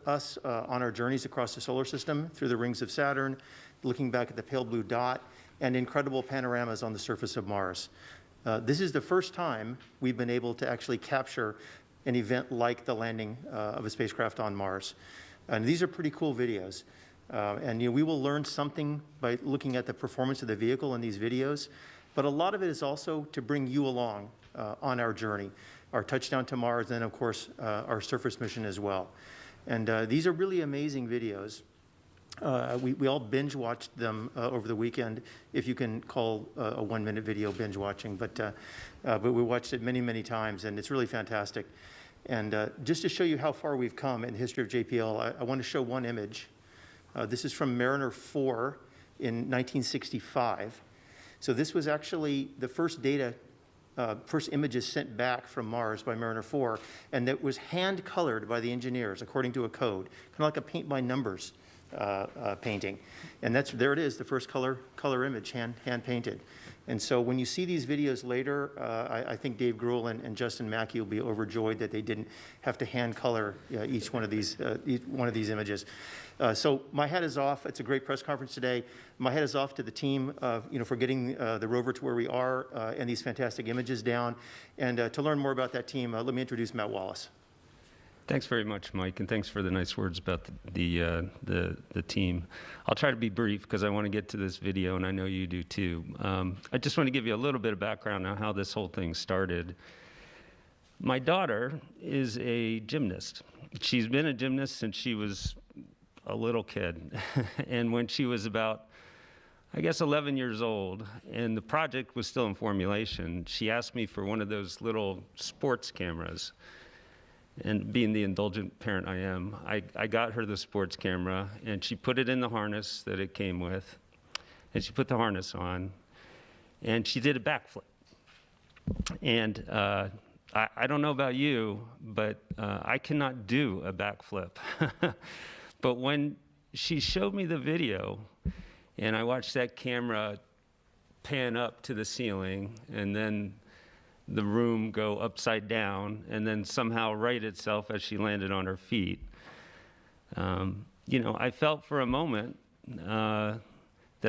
us on our journeys across the solar system through the rings of Saturn, looking back at the pale blue dot, and incredible panoramas on the surface of Mars. This is the first time we've been able to actually capture an event like the landing of a spacecraft on Mars. And these are pretty cool videos. And we will learn something by looking at the performance of the vehicle in these videos, but a lot of it is also to bring you along on our journey, our touchdown to Mars, and of course, our surface mission as well. And these are really amazing videos. We all binge watched them over the weekend, if you can call a 1-minute video binge watching, but we watched it many, many times, and it's really fantastic. And just to show you how far we've come in the history of JPL, I want to show one image. This is from Mariner 4 in 1965. So this was actually the first data, first images sent back from Mars by Mariner 4, and that was hand-colored by the engineers according to a code, kind of like a paint-by-numbers painting. And there it is, the first color image, hand-painted. And so when you see these videos later, I think Dave Gruhl and Justin Mackey will be overjoyed that they didn't have to hand-color each one of these images. So my hat is off. It's a great press conference today. My hat is off to the team, for getting the rover to where we are and these fantastic images down. And to learn more about that team, let me introduce Matt Wallace. Thanks very much, Mike, and thanks for the nice words about the team. I'll try to be brief because I want to get to this video, and I know you do too. I just want to give you a little bit of background on how this whole thing started. My daughter is a gymnast. She's been a gymnast since she was a little kid, and when she was about, I guess, 11 years old, and the project was still in formulation, she asked me for one of those little sports cameras. And being the indulgent parent I am, I got her the sports camera, and she put it in the harness that it came with, and she put the harness on, and she did a backflip. And I don't know about you, but I cannot do a backflip. But when she showed me the video, and I watched that camera pan up to the ceiling, and then the room go upside down, and then somehow right itself as she landed on her feet. I felt for a moment that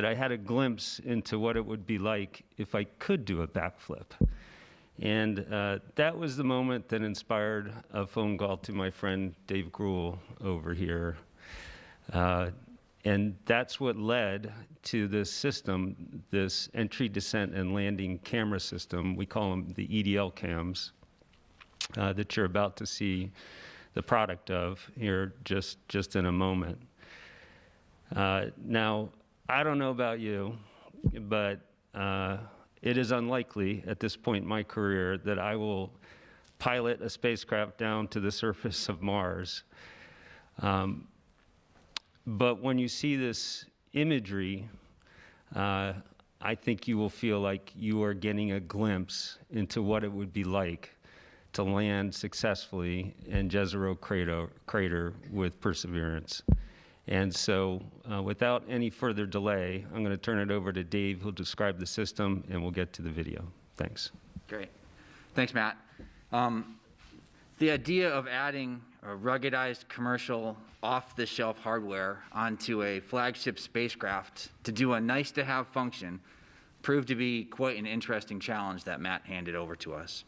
I had a glimpse into what it would be like if I could do a backflip. And that was the moment that inspired a phone call to my friend Dave Gruhl over here. And that's what led to this system, this entry, descent, and landing camera system. We call them the EDL cams that you're about to see the product of here just in a moment. Now, I don't know about you, but it is unlikely at this point in my career that I will pilot a spacecraft down to the surface of Mars. But when you see this imagery, I think you will feel like you are getting a glimpse into what it would be like to land successfully in Jezero crater with Perseverance. And so without any further delay, I'm going to turn it over to Dave, who'll describe the system, and we'll get to the video. Thanks. Great. Thanks, Matt. The idea of adding a ruggedized commercial off-the-shelf hardware onto a flagship spacecraft to do a nice-to-have function proved to be quite an interesting challenge that Matt handed over to us.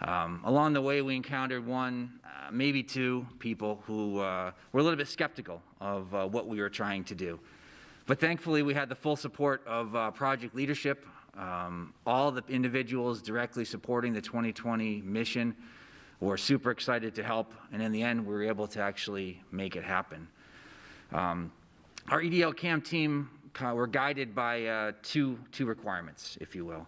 Along the way, we encountered one, maybe two people who were a little bit skeptical of what we were trying to do. But thankfully, we had the full support of project leadership, all the individuals directly supporting the 2020 mission. We're super excited to help, and in the end, we were able to actually make it happen. Our EDL CAM team were guided by two requirements, if you will.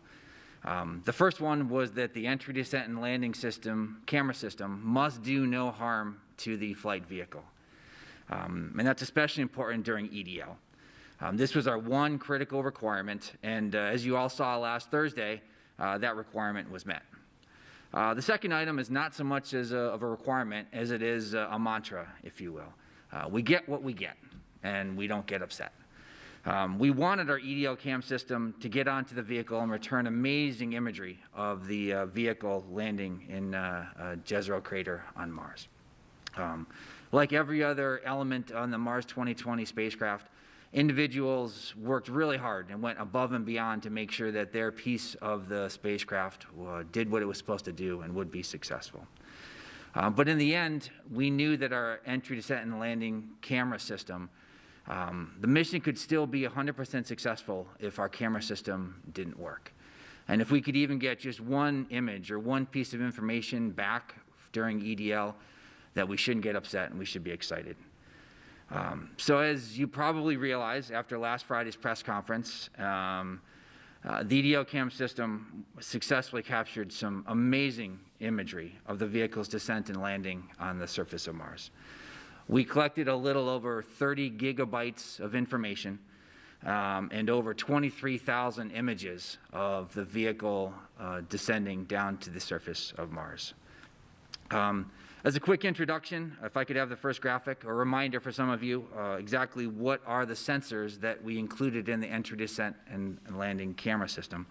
The first one was that the entry, descent, and landing system, camera system, must do no harm to the flight vehicle. And that's especially important during EDL. This was our one critical requirement, and as you all saw last Thursday, that requirement was met. The second item is not so much of a requirement as it is a mantra, if you will. We get what we get, and we don't get upset. We wanted our EDL cam system to get onto the vehicle and return amazing imagery of the vehicle landing in Jezero crater on Mars. Like every other element on the Mars 2020 spacecraft, individuals worked really hard and went above and beyond to make sure that their piece of the spacecraft did what it was supposed to do and would be successful. But in the end, we knew that our entry, descent, and landing camera system, the mission could still be 100% successful if our camera system didn't work. And if we could even get just one image or one piece of information back during EDL, that we shouldn't get upset and we should be excited. So as you probably realize after last Friday's press conference, the EDL cam system successfully captured some amazing imagery of the vehicle's descent and landing on the surface of Mars. We collected a little over 30 gigabytes of information and over 23,000 images of the vehicle descending down to the surface of Mars. As a quick introduction, if I could have the first graphic, a reminder for some of you exactly what are the sensors that we included in the entry, descent, and landing camera system.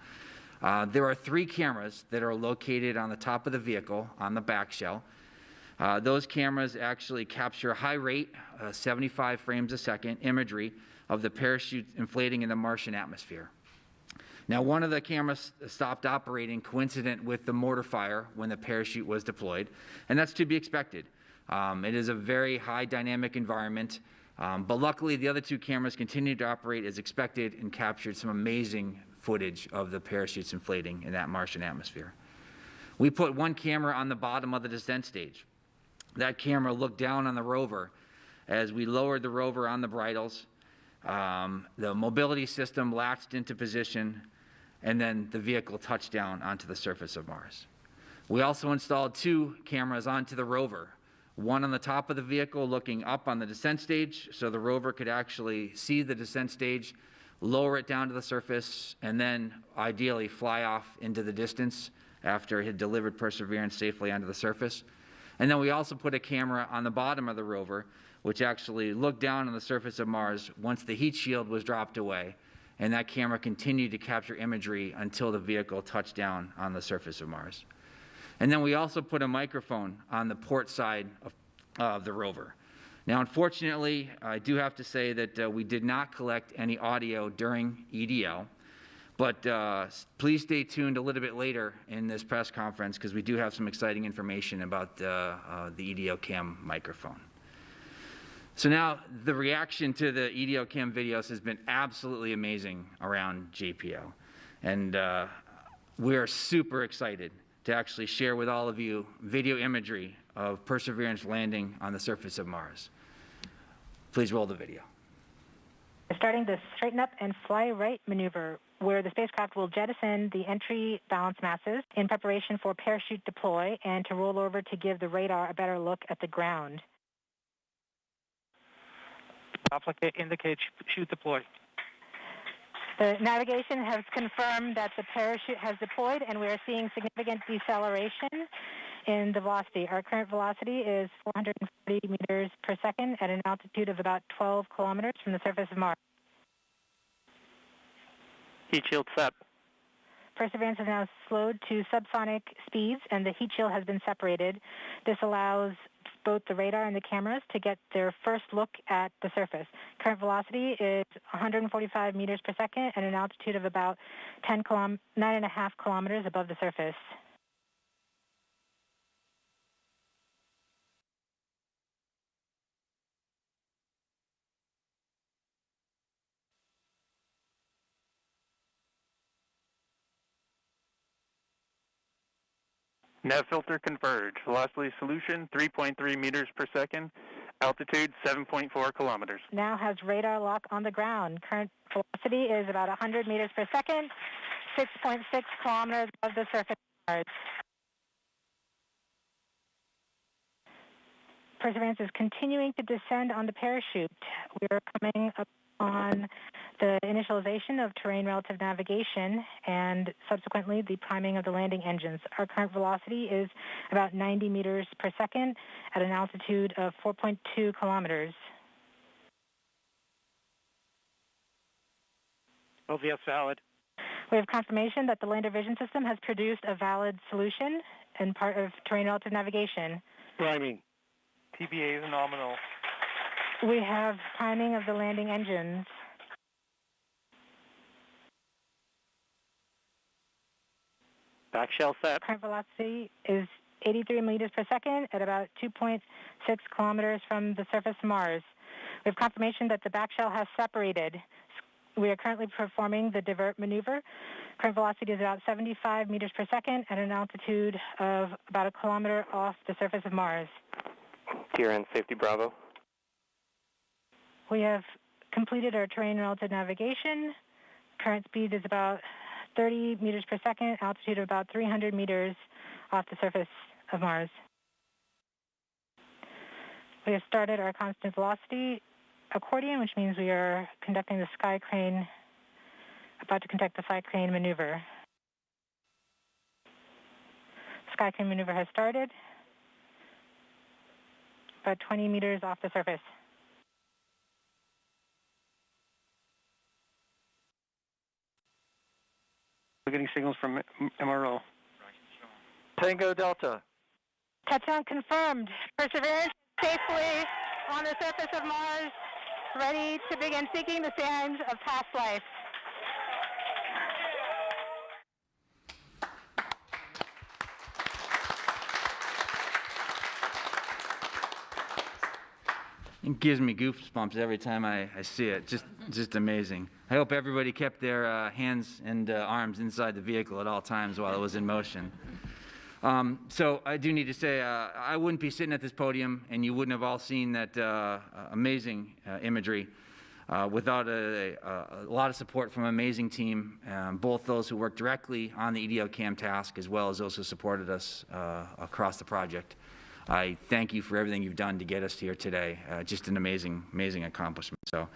There are 3 cameras that are located on the top of the vehicle on the back shell. Those cameras actually capture high rate, 75 frames a second imagery of the parachute inflating in the Martian atmosphere. Now, one of the cameras stopped operating coincident with the mortar fire when the parachute was deployed, and that's to be expected. It is a very high dynamic environment, but luckily the other 2 cameras continued to operate as expected and captured some amazing footage of the parachutes inflating in that Martian atmosphere. We put one camera on the bottom of the descent stage. That camera looked down on the rover as we lowered the rover on the bridles. The mobility system latched into position, and then the vehicle touched down onto the surface of Mars. We also installed 2 cameras onto the rover, one on the top of the vehicle looking up on the descent stage so the rover could actually see the descent stage, lower it down to the surface, and then ideally fly off into the distance after it had delivered Perseverance safely onto the surface. And then we also put a camera on the bottom of the rover, which actually looked down on the surface of Mars once the heat shield was dropped away, and that camera continued to capture imagery until the vehicle touched down on the surface of Mars. And then we also put a microphone on the port side of the rover. Now, unfortunately, I do have to say that we did not collect any audio during EDL, but please stay tuned a little bit later in this press conference because we do have some exciting information about the EDL cam microphone. So now the reaction to the EDL cam videos has been absolutely amazing around JPL. And we are super excited to actually share with all of you video imagery of Perseverance landing on the surface of Mars. Please roll the video. Starting the straighten up and fly right maneuver, where the spacecraft will jettison the entry balance masses in preparation for parachute deploy and to roll over to give the radar a better look at the ground. Indicate chute deploy. The navigation has confirmed that the parachute has deployed, and we are seeing significant deceleration in the velocity. Our current velocity is 440 meters per second at an altitude of about 12 kilometers from the surface of Mars. Heat shield set. Perseverance is now slowed to subsonic speeds, and the heat shield has been separated. This allows both the radar and the cameras to get their first look at the surface. Current velocity is 145 meters per second at an altitude of about 9.5 kilometers above the surface. Nav filter converge. Velocity solution 3.3 meters per second. Altitude 7.4 kilometers. Now has radar lock on the ground. Current velocity is about 100 meters per second, 6.6 kilometers above the surface of Mars. Perseverance is continuing to descend on the parachute. We are coming up on the initialization of terrain relative navigation and subsequently the priming of the landing engines. Our current velocity is about 90 meters per second at an altitude of 4.2 kilometers. OVS valid. We have confirmation that the lander vision system has produced a valid solution and part of terrain relative navigation. Priming. TBA is nominal. We have priming of the landing engines. Back shell set. Current velocity is 83 meters per second at about 2.6 kilometers from the surface of Mars. We have confirmation that the back shell has separated. We are currently performing the divert maneuver. Current velocity is about 75 meters per second at an altitude of about a kilometer off the surface of Mars. Here in safety Bravo. We have completed our terrain relative navigation. Current speed is about 30 meters per second, altitude of about 300 meters off the surface of Mars. We have started our constant velocity accordion, which means we are conducting the sky crane, about to conduct the sky crane maneuver. Sky crane maneuver has started, about 20 meters off the surface. We're getting signals from MRO. Tango Delta. Touchdown confirmed. Perseverance safely on the surface of Mars, ready to begin seeking the signs of past life. It gives me goosebumps every time I see it. Just amazing. I hope everybody kept their hands and arms inside the vehicle at all times while it was in motion. So I do need to say, I wouldn't be sitting at this podium, and you wouldn't have all seen that amazing imagery without a lot of support from an amazing team, both those who worked directly on the EDO CAM task as well as those who supported us across the project. I thank you for everything you've done to get us here today. Just an amazing, amazing accomplishment. So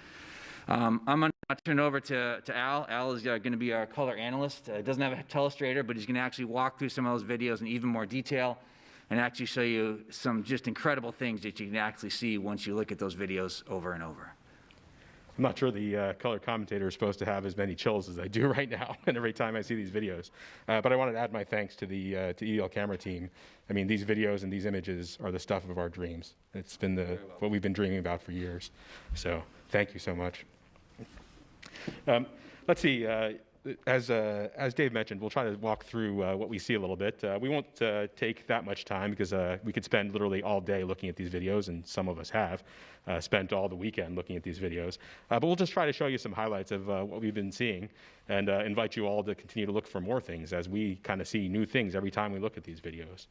I'm going to turn over to Al. Al is going to be our color analyst. Doesn't have a telestrator, but he's going to actually walk through some of those videos in even more detail and actually show you some just incredible things that you can actually see once you look at those videos over and over. I'm not sure the color commentator is supposed to have as many chills as I do right now and every time I see these videos. But I wanted to add my thanks to the EDL camera team. I mean, these videos and these images are the stuff of our dreams. It's been what we've been dreaming about for years. So thank you so much. Let's see. As Dave mentioned, we'll try to walk through what we see a little bit. We won't take that much time because we could spend literally all day looking at these videos, and some of us have spent all the weekend looking at these videos. But we'll just try to show you some highlights of what we've been seeing and invite you all to continue to look for more things as we kind of see new things every time we look at these videos.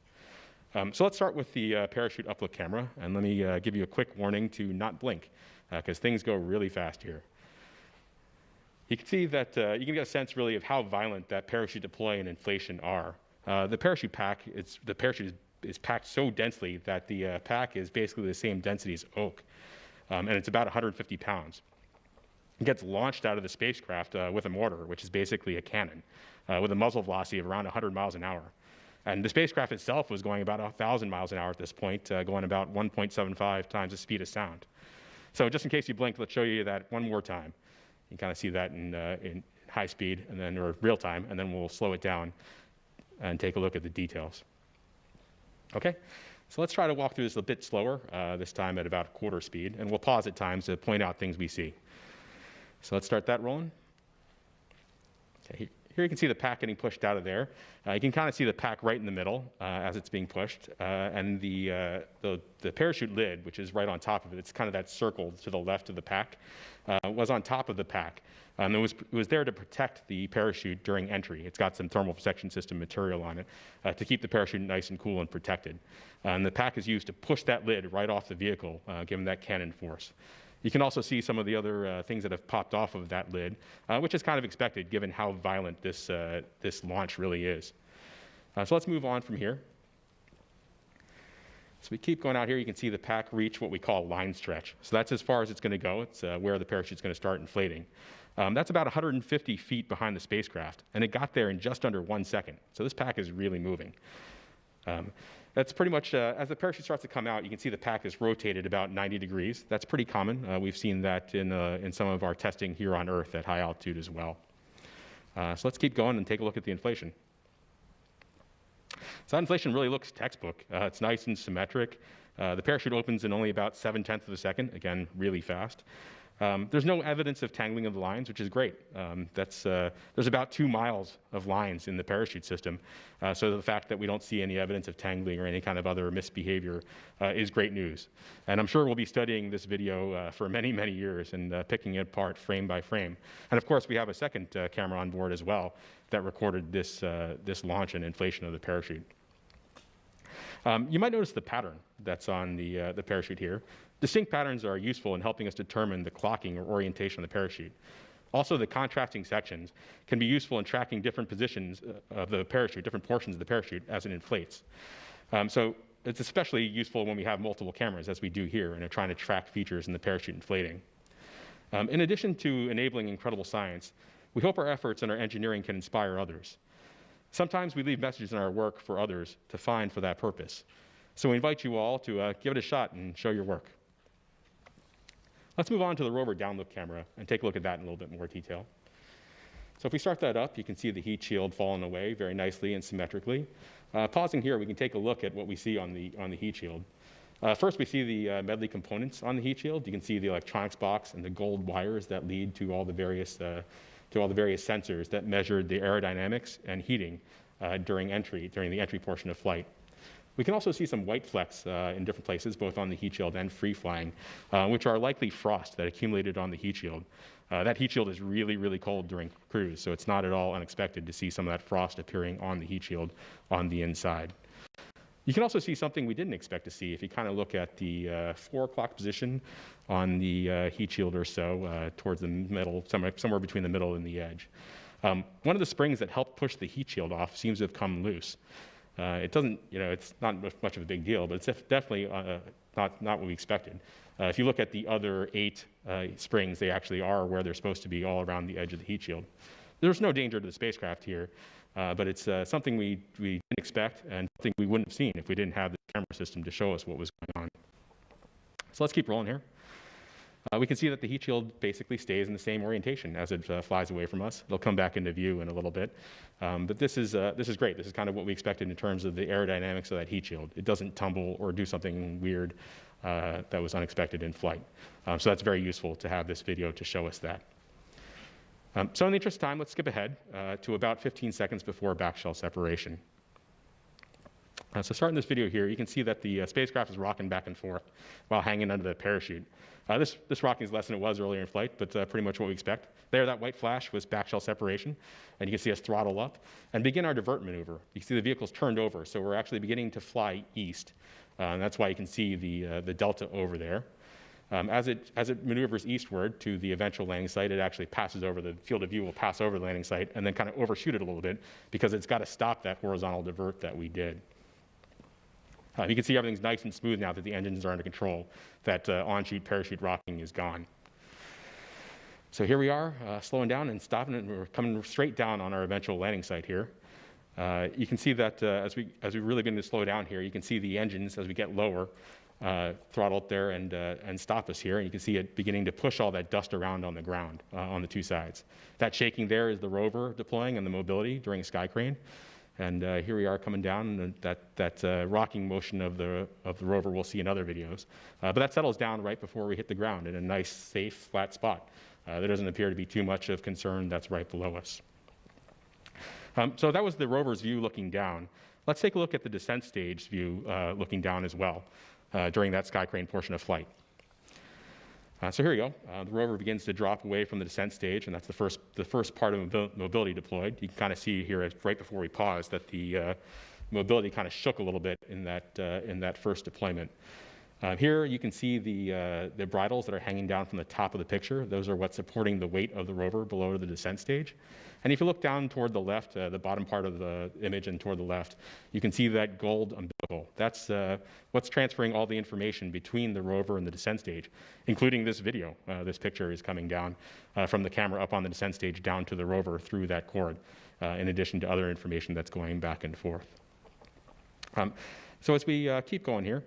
So let's start with the parachute upload camera, and let me give you a quick warning to not blink because things go really fast here. You can see that you can get a sense really of how violent that parachute deploy and inflation are. The parachute pack, the parachute is packed so densely that the pack is basically the same density as oak, and it's about 150 pounds. It gets launched out of the spacecraft with a mortar, which is basically a cannon, with a muzzle velocity of around 100 miles an hour. And the spacecraft itself was going about 1,000 miles an hour at this point, going about 1.75 times the speed of sound. So just in case you blinked, let's show you that one more time. You can kind of see that in high speed and then or real time, and then we'll slow it down and take a look at the details. Okay, so let's try to walk through this a bit slower, this time at about quarter speed, and we'll pause at times to point out things we see. So let's start that rolling. Okay, here you can see the pack getting pushed out of there. You can kind of see the pack right in the middle as it's being pushed, and the parachute lid, which is right on top of it, it's kind of that circle to the left of the pack, was on top of the pack. It was there to protect the parachute during entry. It's got some thermal protection system material on it to keep the parachute nice and cool and protected. And the pack is used to push that lid right off the vehicle, given that cannon force. You can also see some of the other things that have popped off of that lid, which is kind of expected given how violent this launch really is. So let's move on from here. So we keep going out here. You can see the pack reach what we call line stretch. So that's as far as it's going to go. It's where the parachute's going to start inflating. That's about 150 feet behind the spacecraft, and it got there in just under 1 second. So this pack is really moving. That's pretty much, as the parachute starts to come out, you can see the pack is rotated about 90 degrees. That's pretty common. We've seen that in some of our testing here on Earth at high altitude as well. So let's keep going and take a look at the inflation. So that inflation really looks textbook. It's nice and symmetric. The parachute opens in only about 7/10 of a second, again, really fast. There's no evidence of tangling of the lines, which is great. There's about 2 miles of lines in the parachute system, so the fact that we don't see any evidence of tangling or any kind of other misbehavior is great news. And I'm sure we'll be studying this video for many, many years and picking it apart frame by frame. And of course, we have a second camera on board as well that recorded this launch and inflation of the parachute. You might notice the pattern that's on the parachute here. Distinct patterns are useful in helping us determine the clocking or orientation of the parachute. Also, the contrasting sections can be useful in tracking different positions of the parachute, different portions of the parachute as it inflates. So it's especially useful when we have multiple cameras, as we do here, and are trying to track features in the parachute inflating. In addition to enabling incredible science, we hope our efforts and our engineering can inspire others. Sometimes we leave messages in our work for others to find for that purpose. So we invite you all to give it a shot and show your work. Let's move on to the Rover downlook camera and take a look at that in a little bit more detail. So if we start that up, you can see the heat shield falling away very nicely and symmetrically. Pausing here, we can take a look at what we see on the heat shield. First, we see the medley components on the heat shield. You can see the electronics box and the gold wires that lead to all the various sensors that measured the aerodynamics and heating during the entry portion of flight. We can also see some white flecks in different places, both on the heat shield and free flying, which are likely frost that accumulated on the heat shield. That heat shield is really, really cold during cruise, so it's not at all unexpected to see some of that frost appearing on the heat shield on the inside. You can also see something we didn't expect to see if you kind of look at the 4 o'clock position on the heat shield or so, towards the middle, somewhere between the middle and the edge. One of the springs that helped push the heat shield off seems to have come loose. It doesn't, it's not much of a big deal, but it's definitely not what we expected. If you look at the other 8 springs, they actually are where they're supposed to be, all around the edge of the heat shield. There's no danger to the spacecraft here, but it's something we didn't expect and something we wouldn't have seen if we didn't have the camera system to show us what was going on. So let's keep rolling here. We can see that the heat shield basically stays in the same orientation as it flies away from us. It'll come back into view in a little bit. But this is great. This is kind of what we expected in terms of the aerodynamics of that heat shield. It doesn't tumble or do something weird that was unexpected in flight. So that's very useful to have this video to show us that. So in the interest of time, let's skip ahead to about 15 seconds before backshell separation. So starting this video here, you can see that the spacecraft is rocking back and forth while hanging under the parachute. This rocking is less than it was earlier in flight, but pretty much what we expect. There, that white flash was backshell separation, and you can see us throttle up and begin our divert maneuver. You can see the vehicle's turned over, so we're actually beginning to fly east. And that's why you can see the delta over there. As it maneuvers eastward to the eventual landing site, it actually passes over the field of view, will pass over the landing site, and then kind of overshoot it a little bit because it's got to stop that horizontal divert that we did. You can see everything's nice and smooth now that the engines are under control, that on-chute parachute rocking is gone. So here we are, slowing down and stopping, and we're coming straight down on our eventual landing site here. You can see that as we really begin to slow down here, you can see the engines as we get lower throttle up there and stop us here. And you can see it beginning to push all that dust around on the ground on the 2 sides. That shaking there is the rover deploying and the mobility during sky crane. And here we are coming down, and that rocking motion of the rover we'll see in other videos. But that settles down right before we hit the ground in a nice, safe, flat spot. There doesn't appear to be too much of concern that's right below us. So that was the rover's view looking down. Let's take a look at the descent stage view looking down as well during that sky crane portion of flight. So here we go. The rover begins to drop away from the descent stage, and that's the first part of mobility deployed. You can kind of see here right before we pause that the mobility kind of shook a little bit in that first deployment. Here you can see the bridles that are hanging down from the top of the picture. Those are what's supporting the weight of the rover below the descent stage. And if you look down toward the left, the bottom part of the image and toward the left, you can see that gold umbilical. That's what's transferring all the information between the rover and the descent stage, including this video. This picture is coming down from the camera up on the descent stage down to the rover through that cord, in addition to other information that's going back and forth. So as we keep going here,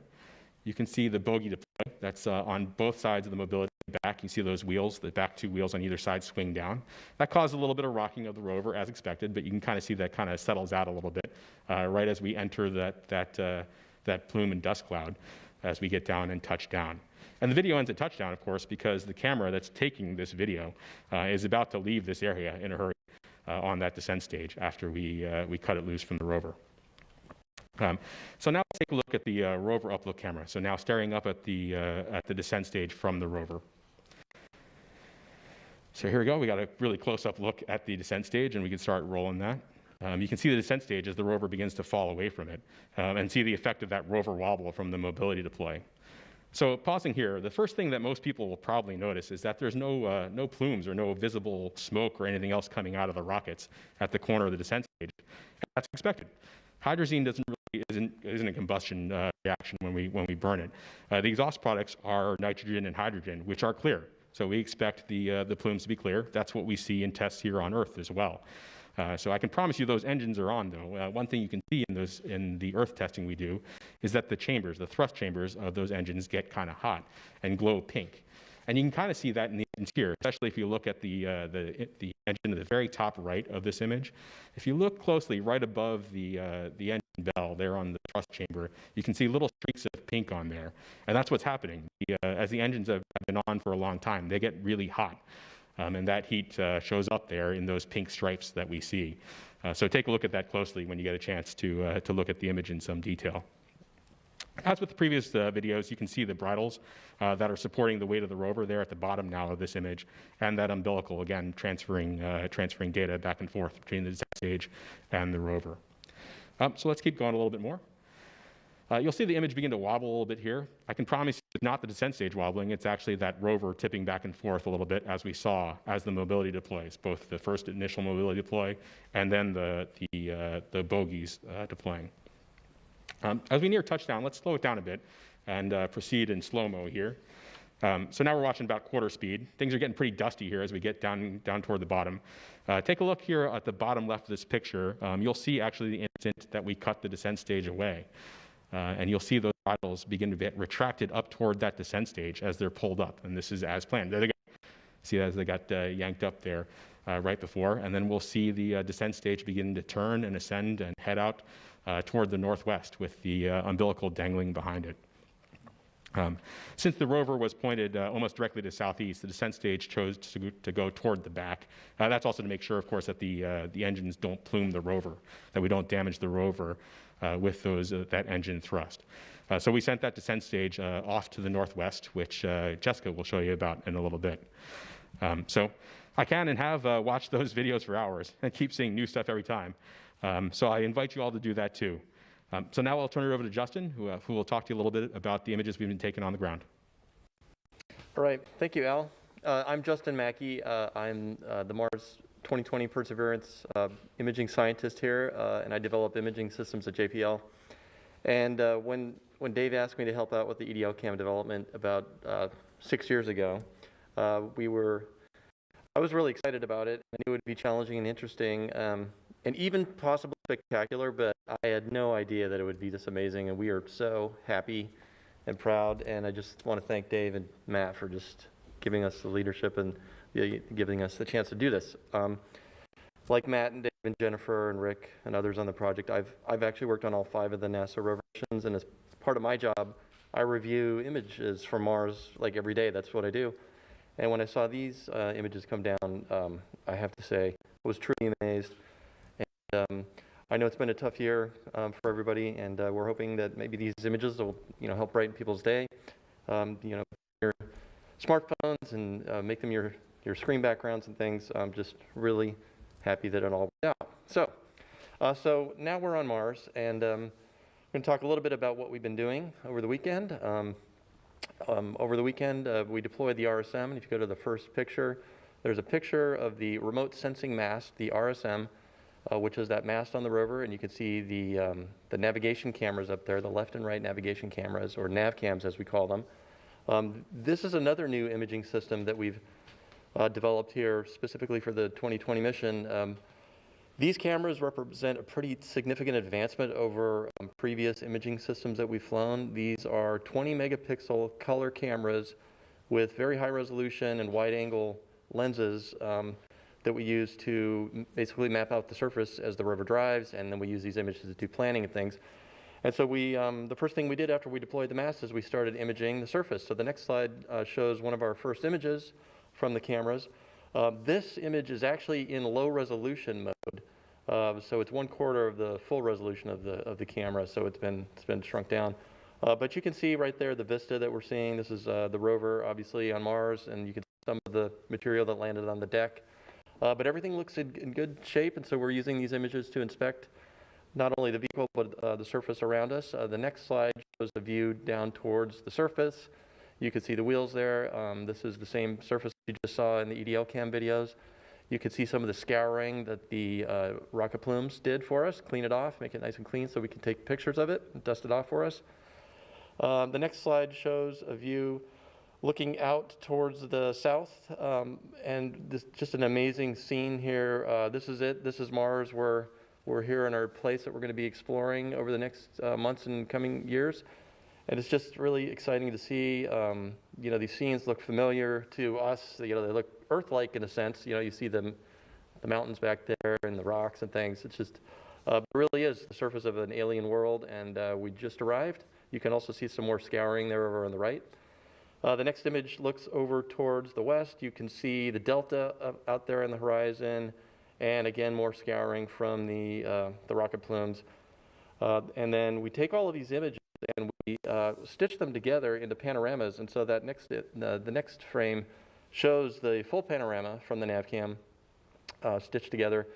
you can see the bogey deploy. That's on both sides of the mobility back. You see those wheels, the back 2 wheels on either side swing down. That caused a little bit of rocking of the rover as expected, but you can kind of see that kind of settles out a little bit right as we enter that plume and dust cloud. as we get down and touch down. And the video ends at touchdown, of course, because the camera that's taking this video is about to leave this area in a hurry on that descent stage after we cut it loose from the rover. So now let's take a look at the rover upload camera. So now staring up at the descent stage from the rover. So here we go. We got a really close-up look at the descent stage, and we can start rolling that. You can see the descent stage as the rover begins to fall away from it, and see the effect of that rover wobble from the mobility deploy. So pausing here, the first thing that most people will probably notice is that there's no plumes or no visible smoke or anything else coming out of the rockets at the corner of the descent stage. And that's expected. Hydrazine isn't a combustion reaction when we burn it. The exhaust products are nitrogen and hydrogen, which are clear. So we expect the plumes to be clear. That's what we see in tests here on Earth as well. So I can promise you those engines are on, though. One thing you can see in the Earth testing we do is that the thrust chambers of those engines get kind of hot and glow pink. And you can kind of see that in the engines here, especially if you look at the engine at the very top right of this image. If you look closely right above the engine bell there on the thrust chamber, you can see little streaks of pink on there. And that's what's happening. As the engines have been on for a long time, they get really hot. And that heat shows up there in those pink stripes that we see. So take a look at that closely when you get a chance to look at the image in some detail. As with the previous videos, you can see the bridles that are supporting the weight of the rover there at the bottom now of this image, and that umbilical, again, transferring data back and forth between the descent stage and the rover. So let's keep going a little bit more. You'll see the image begin to wobble a little bit here. I can promise you it's not the descent stage wobbling, it's actually that rover tipping back and forth a little bit as we saw as the mobility deploys, both the first initial mobility deploy and then the bogies deploying. As we near touchdown, let's slow it down a bit and proceed in slow-mo here. So now we're watching about quarter speed. Things are getting pretty dusty here as we get down toward the bottom. Take a look here at the bottom left of this picture. You'll see actually the instant that we cut the descent stage away. And you'll see those bridles begin to get retracted up toward that descent stage as they're pulled up. And this is as planned. There they go. See as they got yanked up there right before. And then we'll see the descent stage begin to turn and ascend and head out toward the northwest with the umbilical dangling behind it. Since the rover was pointed almost directly to southeast, the descent stage chose to go toward the back. That's also to make sure, of course, that the engines don't plume the rover, that we don't damage the rover with that engine thrust. So we sent that descent stage off to the northwest, which Jessica will show you about in a little bit. So I can and have watched those videos for hours and keep seeing new stuff every time. So I invite you all to do that too. So now I'll turn it over to Justin, who will talk to you a little bit about the images we've been taking on the ground. All right, thank you, Al. I'm Justin Mackey. I'm the Mars 2020 Perseverance imaging scientist here, and I develop imaging systems at JPL. And when Dave asked me to help out with the EDL cam development about 6 years ago, I was really excited about it. I knew it would be challenging and interesting, and even possibly spectacular, but I had no idea that it would be this amazing, and we are so happy and proud, and I just want to thank Dave and Matt for just giving us the leadership and giving us the chance to do this. Like Matt and Dave and Jennifer and Rick and others on the project, I've actually worked on all 5 of the NASA rover missions, and as part of my job, I review images from Mars like every day. That's what I do. And when I saw these images come down, I have to say, I was truly amazed. And I know it's been a tough year for everybody, and we're hoping that maybe these images will, help brighten people's day. Your smartphones and make them your screen backgrounds and things. I'm just really happy that it all worked out. So now we're on Mars, and I'm going to talk a little bit about what we've been doing over the weekend. Over the weekend, we deployed the RSM, and if you go to the first picture, there's a picture of the remote sensing mast, the RSM, which is that mast on the rover, and you can see the navigation cameras up there, the left and right navigation cameras, or nav cams as we call them. This is another new imaging system that we've developed here specifically for the 2020 mission. These cameras represent a pretty significant advancement over previous imaging systems that we've flown. These are 20 megapixel color cameras with very high resolution and wide angle lenses that we use to basically map out the surface as the rover drives, and then we use these images to do planning and things. And so the first thing we did after we deployed the mast is we started imaging the surface. So the next slide shows one of our first images from the cameras. This image is actually in low resolution mode. So it's 1/4 of the full resolution of the camera, so it's been shrunk down. But you can see right there the vista that we're seeing. This is the rover, obviously, on Mars, and you can see some of the material that landed on the deck. But everything looks in good shape, and so we're using these images to inspect not only the vehicle, but the surface around us. The next slide shows the view down towards the surface. You can see the wheels there. This is the same surface you just saw in the EDL cam videos. You can see some of the scouring that the rocket plumes did for us, clean it off, make it nice and clean so we can take pictures of it and dust it off for us. The next slide shows a view looking out towards the south, and this just an amazing scene here. This is it. This is Mars. We're here in our place that we're going to be exploring over the next months and coming years. And it's just really exciting to see. These scenes look familiar to us. They look Earth-like in a sense. You see the mountains back there and the rocks and things. It's just, it really is the surface of an alien world, and we just arrived. You can also see some more scouring there over on the right. The next image looks over towards the west. You can see the delta out there on the horizon, and again, more scouring from the rocket plumes. And then we take all of these images and we stitch them together into panoramas. And so that the next frame shows the full panorama from the nav cam stitched together.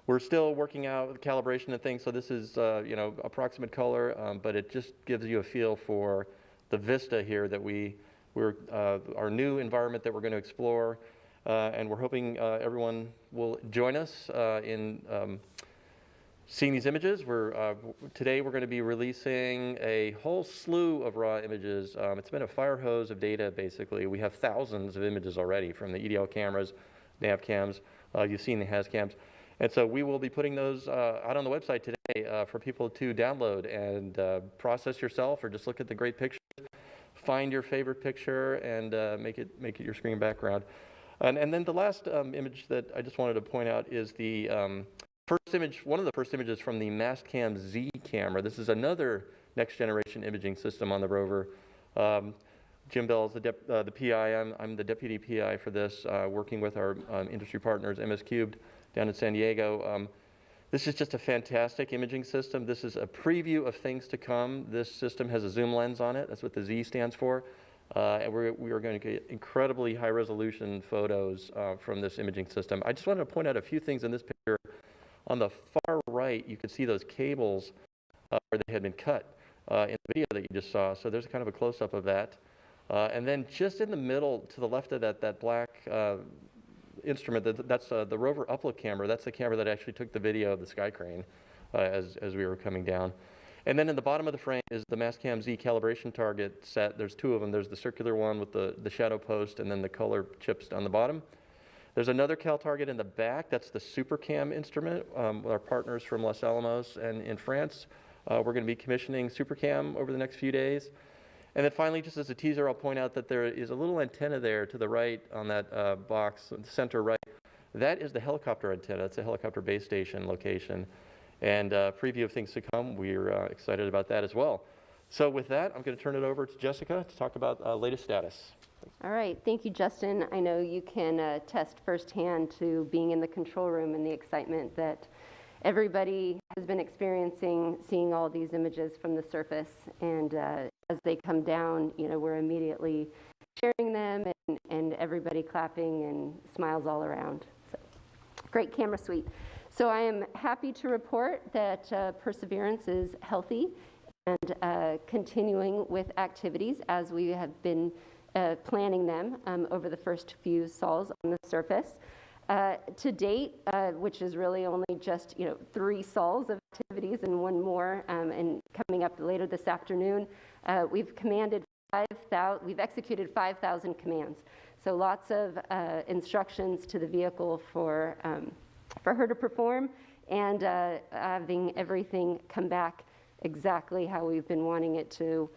We're still working out the calibration and things, so this is approximate color, but it just gives you a feel for the vista here that our new environment that we're going to explore, and we're hoping everyone will join us in seeing these images. Today we're going to be releasing a whole slew of raw images. It's been a fire hose of data, basically. We have thousands of images already from the EDL cameras, nav cams. You've seen the HAZ cams. And so we will be putting those out on the website today for people to download and process yourself, or just look at the great pictures, find your favorite picture, and make it your screen background. And then the last image that I just wanted to point out is the first image, one of the first images from the Mastcam Z camera. This is another next generation imaging system on the rover. Jim Bell is the PI. I'm the deputy PI for this, working with our industry partners, MS Cubed, down in San Diego. This is just a fantastic imaging system. This is a preview of things to come. This system has a zoom lens on it. That's what the Z stands for. And we are going to get incredibly high resolution photos from this imaging system. I just wanted to point out a few things in this picture. On the far right, you can see those cables where they had been cut in the video that you just saw. So there's kind of a close-up of that. And then just in the middle, to the left of that black instrument, that's the rover upload camera. That's the camera that actually took the video of the sky crane as we were coming down. And then in the bottom of the frame is the Mastcam Z calibration target set. There's two of them. There's the circular one with the shadow post, and then the color chips on the bottom. There's another cal target in the back. That's the SuperCam instrument with our partners from Los Alamos and in France. We're going to be commissioning SuperCam over the next few days. And then finally, just as a teaser, I'll point out that there is a little antenna there to the right on that box, the center right. That is the helicopter antenna. It's a helicopter base station location. And preview of things to come. We're excited about that as well. So with that, I'm going to turn it over to Jessica to talk about latest status. All right, thank you, Justin. I know you can attest firsthand to being in the control room and the excitement that everybody has been experiencing, seeing all these images from the surface. And as they come down, we're immediately sharing them, and everybody clapping and smiles all around. So, great camera suite. So I am happy to report that Perseverance is healthy and continuing with activities as we have been planning them over the first few sols on the surface. To date, which is really only just 3 sols of activities and one more, and coming up later this afternoon, we've executed 5,000 commands. So lots of instructions to the vehicle for her to perform, and having everything come back exactly how we've been wanting it to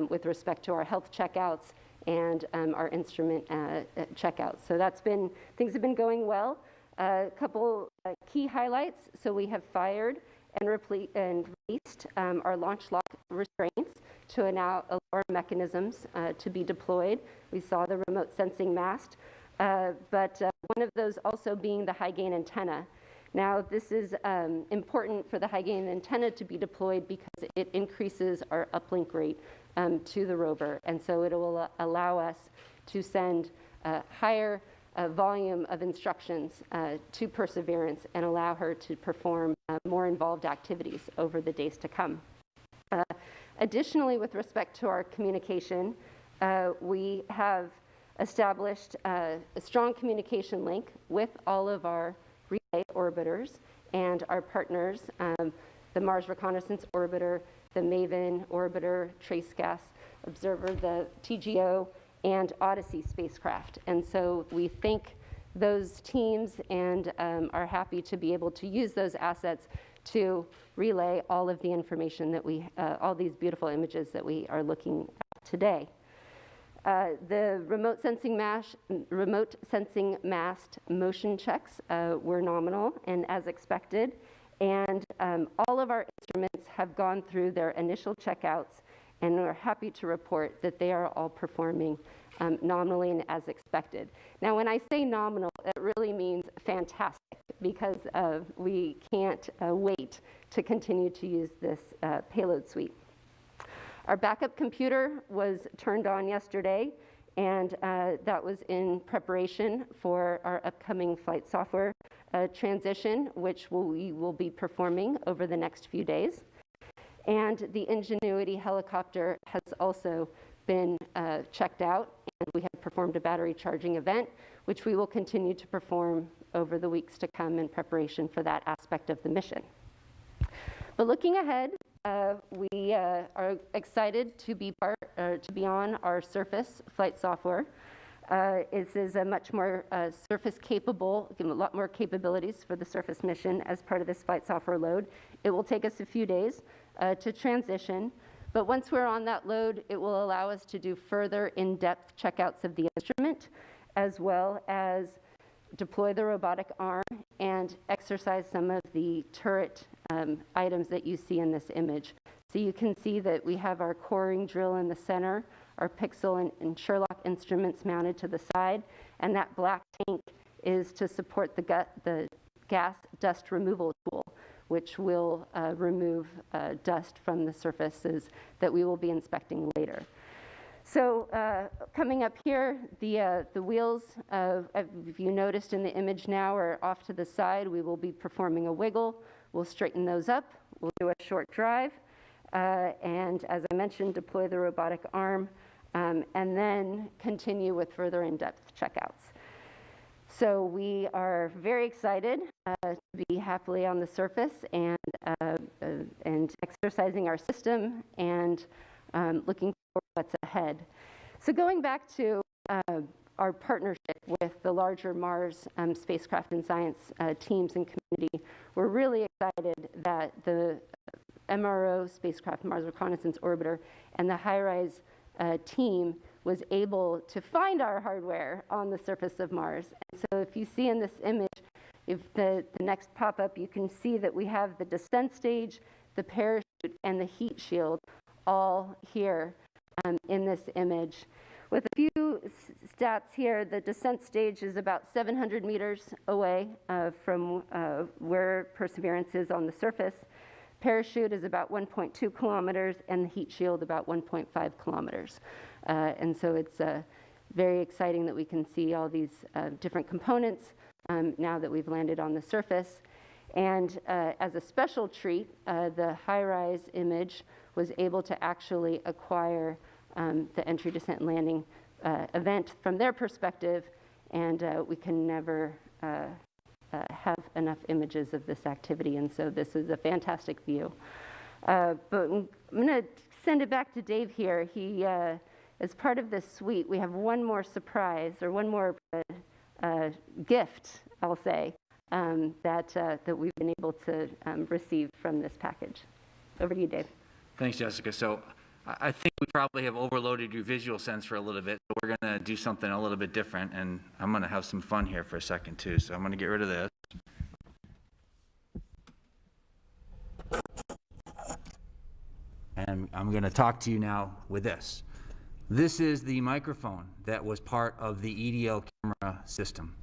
with respect to our health checkouts and our instrument checkouts. So things have been going well. A couple key highlights. So we have fired and released our launch lock restraints to allow mechanisms to be deployed. We saw the remote sensing mast, but one of those also being the high gain antenna. Now, this is important for the high gain antenna to be deployed because it increases our uplink rate to the rover, and so it will allow us to send higher volume of instructions to Perseverance and allow her to perform more involved activities over the days to come. Additionally, with respect to our communication, we have established a strong communication link with all of our relay orbiters and our partners, the Mars Reconnaissance Orbiter, the MAVEN Orbiter, Trace Gas Observer, the TGO, and Odyssey spacecraft. And so we thank those teams and are happy to be able to use those assets to relay all of the information that all these beautiful images that we are looking at today. The remote sensing mast motion checks were nominal and as expected, and all of our instruments have gone through their initial checkouts, and we're happy to report that they are all performing nominally and as expected. Now, when I say nominal, it really means fantastic, because we can't wait to continue to use this payload suite. Our backup computer was turned on yesterday, and that was in preparation for our upcoming flight software transition, which we will be performing over the next few days. And the Ingenuity helicopter has also been checked out, and we have performed a battery charging event, which we will continue to perform over the weeks to come in preparation for that aspect of the mission. But looking ahead, we are excited to be on our surface flight software. This is a much more surface capable, a lot more capabilities for the surface mission as part of this flight software load. It will take us a few days to transition, but once we're on that load, it will allow us to do further in-depth checkouts of the instrument, as well as deploy the robotic arm and exercise some of the turret items that you see in this image. So you can see that we have our coring drill in the center, our Pixel and Sherlock instruments mounted to the side, and that black tank is to support the gas dust removal tool, which will remove dust from the surfaces that we will be inspecting later. So coming up here, the wheels, if you noticed in the image now, are off to the side. We will be performing a wiggle. We'll straighten those up. We'll do a short drive. And as I mentioned, deploy the robotic arm, and then continue with further in-depth checkouts. So we are very excited to be happily on the surface and exercising our system and looking forward to what's ahead. So going back to our partnership with the larger Mars spacecraft and science teams and community, we're really excited that the MRO spacecraft, Mars Reconnaissance Orbiter, and the HiRISE team was able to find our hardware on the surface of Mars. And so if you see in this image, if the next pop-up, you can see that we have the descent stage, the parachute, and the heat shield all here in this image. With a few stats here, the descent stage is about 700 meters away from where Perseverance is on the surface. Parachute is about 1.2 kilometers, and the heat shield about 1.5 kilometers. And so it's very exciting that we can see all these different components now that we've landed on the surface. And as a special treat, the HiRISE image was able to actually acquire the entry, descent, and landing event from their perspective, and we can never have enough images of this activity, and so this is a fantastic view. But I'm going to send it back to Dave here. He, as part of this suite, we have one more surprise, or one more gift, I'll say, that we've been able to receive from this package. Over to you, Dave. Thanks, Jessica. So I think we probably have overloaded your visual sense for a little bit. So we're going to do something a little bit different, and I'm going to have some fun here for a second, too. So I'm going to get rid of this. and I'm going to talk to you now with this. This is the microphone that was part of the EDO camera system.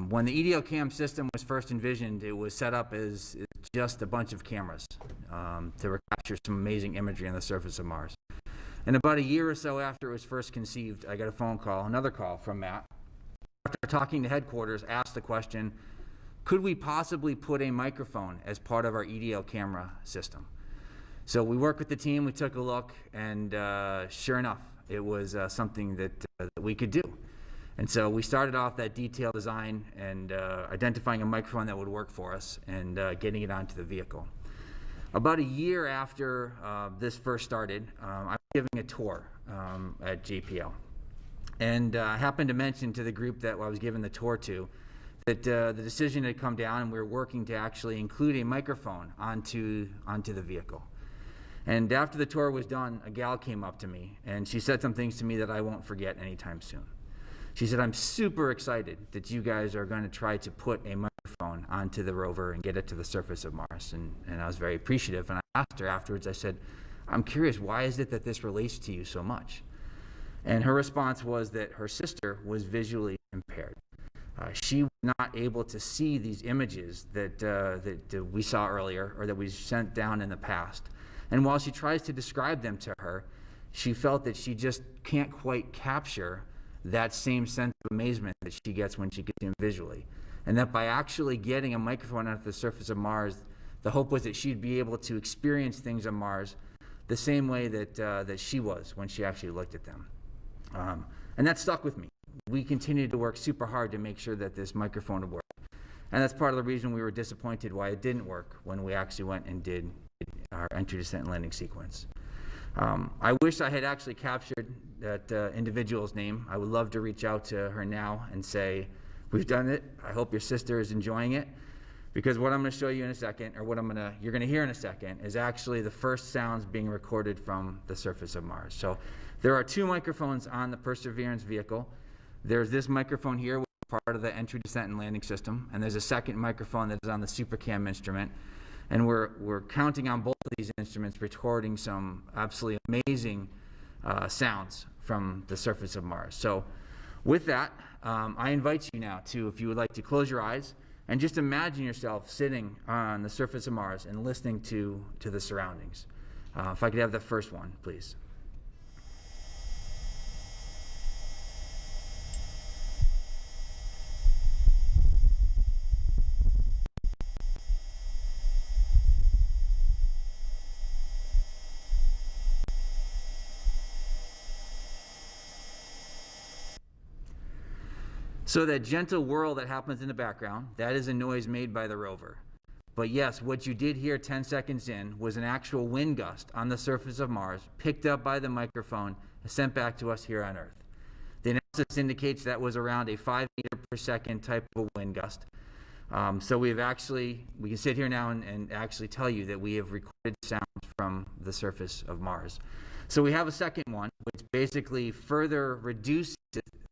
When the EDO cam system was first envisioned, it was set up as just a bunch of cameras to capture some amazing imagery on the surface of Mars. And about a year or so after it was first conceived, I got a phone call, another call from Matt. After talking to headquarters, asked the question, could we possibly put a microphone as part of our EDO camera system? So we worked with the team, we took a look, and sure enough, it was something that we could do. And so we started off that detailed design and identifying a microphone that would work for us and getting it onto the vehicle. About a year after this first started, I was giving a tour at JPL. And I happened to mention to the group that I was giving the tour to that the decision had come down and we were working to actually include a microphone onto the vehicle. And after the tour was done, a gal came up to me and she said some things to me that I won't forget anytime soon. She said, I'm super excited that you guys are going to try to put a microphone onto the rover and get it to the surface of Mars. And I was very appreciative. And I asked her afterwards, I said, I'm curious, why is it that this relates to you so much? And her response was that her sister was visually impaired. She was not able to see these images that we saw earlier or that we sent down in the past. And while she tries to describe them to her, she felt that she just can't quite capture that same sense of amazement that she gets when she gets them visually. And that by actually getting a microphone onto the surface of Mars, the hope was that she'd be able to experience things on Mars the same way that she was when she actually looked at them. And that stuck with me. We continued to work super hard to make sure that this microphone would work. And that's part of the reason we were disappointed why it didn't work when we actually went and did our entry, descent, and landing sequence. I wish I had actually captured that individual's name. I would love to reach out to her now and say, we've done it. I hope your sister is enjoying it. Because what I'm going to show you in a second, or what you're going to hear in a second, is actually the first sounds being recorded from the surface of Mars. So there are two microphones on the Perseverance vehicle. There's this microphone here, which is part of the entry, descent, and landing system. And there's a second microphone that is on the SuperCam instrument. And we're counting on both of these instruments, recording some absolutely amazing sounds from the surface of Mars. So with that, I invite you now to, if you would like to close your eyes and just imagine yourself sitting on the surface of Mars and listening to the surroundings. If I could have the first one, please. So that gentle whirl that happens in the background, that is a noise made by the rover. But yes, what you did hear 10 seconds in was an actual wind gust on the surface of Mars, picked up by the microphone and sent back to us here on Earth. The analysis indicates that was around a 5 meter per second type of a wind gust. So we can sit here now and actually tell you that we have recorded sounds from the surface of Mars. So we have a second one, which basically further reduces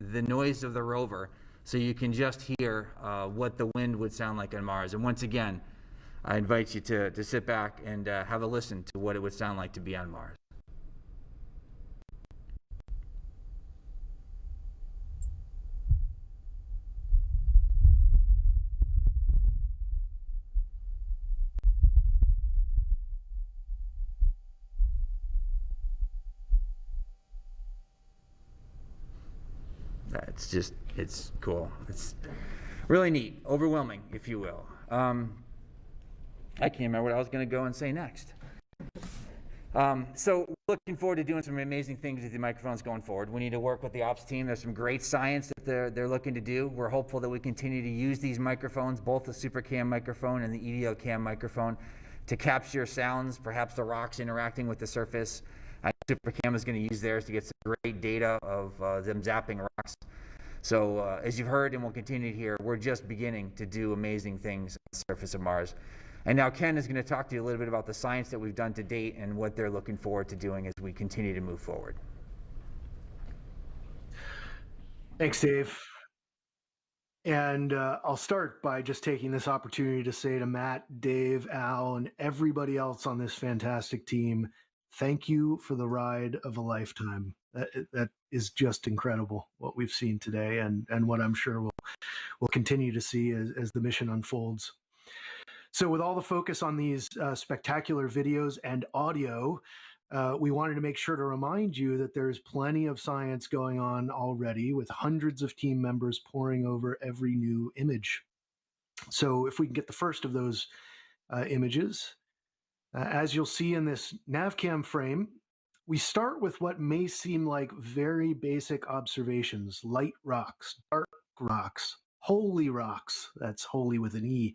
the noise of the rover, so you can just hear what the wind would sound like on Mars. And once again, I invite you to sit back and have a listen to what it would sound like to be on Mars. It's cool. It's really neat, overwhelming, if you will. I can't remember what I was going to go and say next. So we're looking forward to doing some amazing things with the microphones going forward. We need to work with the ops team. There's some great science that they're looking to do. We're hopeful that we continue to use these microphones, both the SuperCam microphone and the EDO cam microphone, to capture sounds, perhaps the rocks interacting with the surface. SuperCam is going to use theirs to get some great data of them zapping rocks. So as you've heard and will continue to hear, we're just beginning to do amazing things on the surface of Mars. And now Ken is going to talk to you a little bit about the science that we've done to date and what they're looking forward to doing as we continue to move forward. Thanks, Dave. And I'll start by just taking this opportunity to say to Matt, Dave, Al, and everybody else on this fantastic team, thank you for the ride of a lifetime. That is just incredible what we've seen today, and what I'm sure we'll continue to see as the mission unfolds. So with all the focus on these spectacular videos and audio, we wanted to make sure to remind you that there's plenty of science going on already, with hundreds of team members poring over every new image. So if we can get the first of those images, as you'll see in this NavCam frame, we start with what may seem like very basic observations: light rocks, dark rocks, holy rocks. That's holy with an E.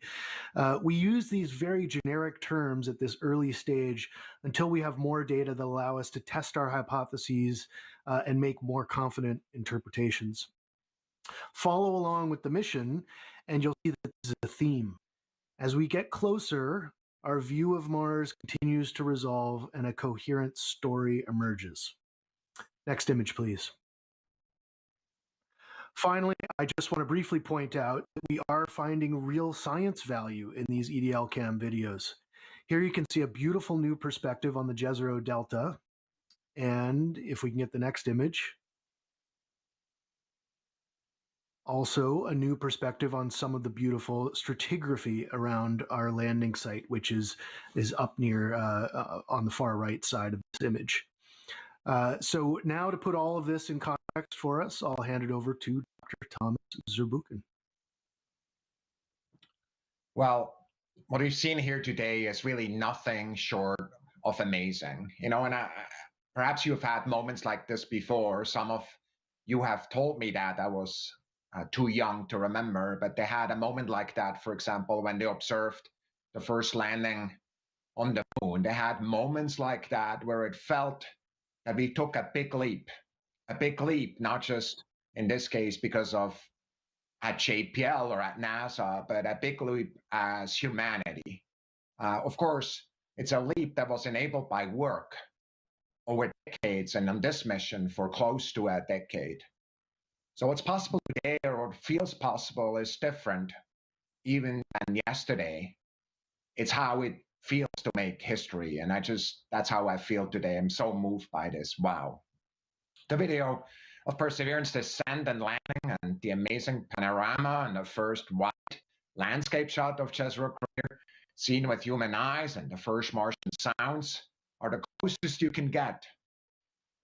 We use these very generic terms at this early stage until we have more data that allow us to test our hypotheses and make more confident interpretations. Follow along with the mission, and you'll see that this is a theme. As we get closer, our view of Mars continues to resolve and a coherent story emerges. Next image, please. Finally, I just want to briefly point out that we are finding real science value in these EDL-CAM videos. Here you can see a beautiful new perspective on the Jezero Delta. And if we can get the next image, also a new perspective on some of the beautiful stratigraphy around our landing site, which is up near on the far right side of this image. So now, to put all of this in context for us, I'll hand it over to Dr. Thomas Zurbuchen. Well, what we've seen here today is really nothing short of amazing. You know, and perhaps you've had moments like this before. Some of you have told me that I was too young to remember, but they had a moment like that, for example, when they observed the first landing on the moon. They had moments like that where it felt that we took a big leap, not just in this case because of at JPL or at NASA, but a big leap as humanity. Of course, it's a leap that was enabled by work over decades, and on this mission for close to a decade. So what's possible today, or what feels possible, is different even than yesterday. It's how it feels to make history, and that's how I feel today. I'm so moved by this. Wow. The video of Perseverance descent and landing, and the amazing panorama, and the first wide landscape shot of Jezero crater seen with human eyes, and the first Martian sounds are the closest you can get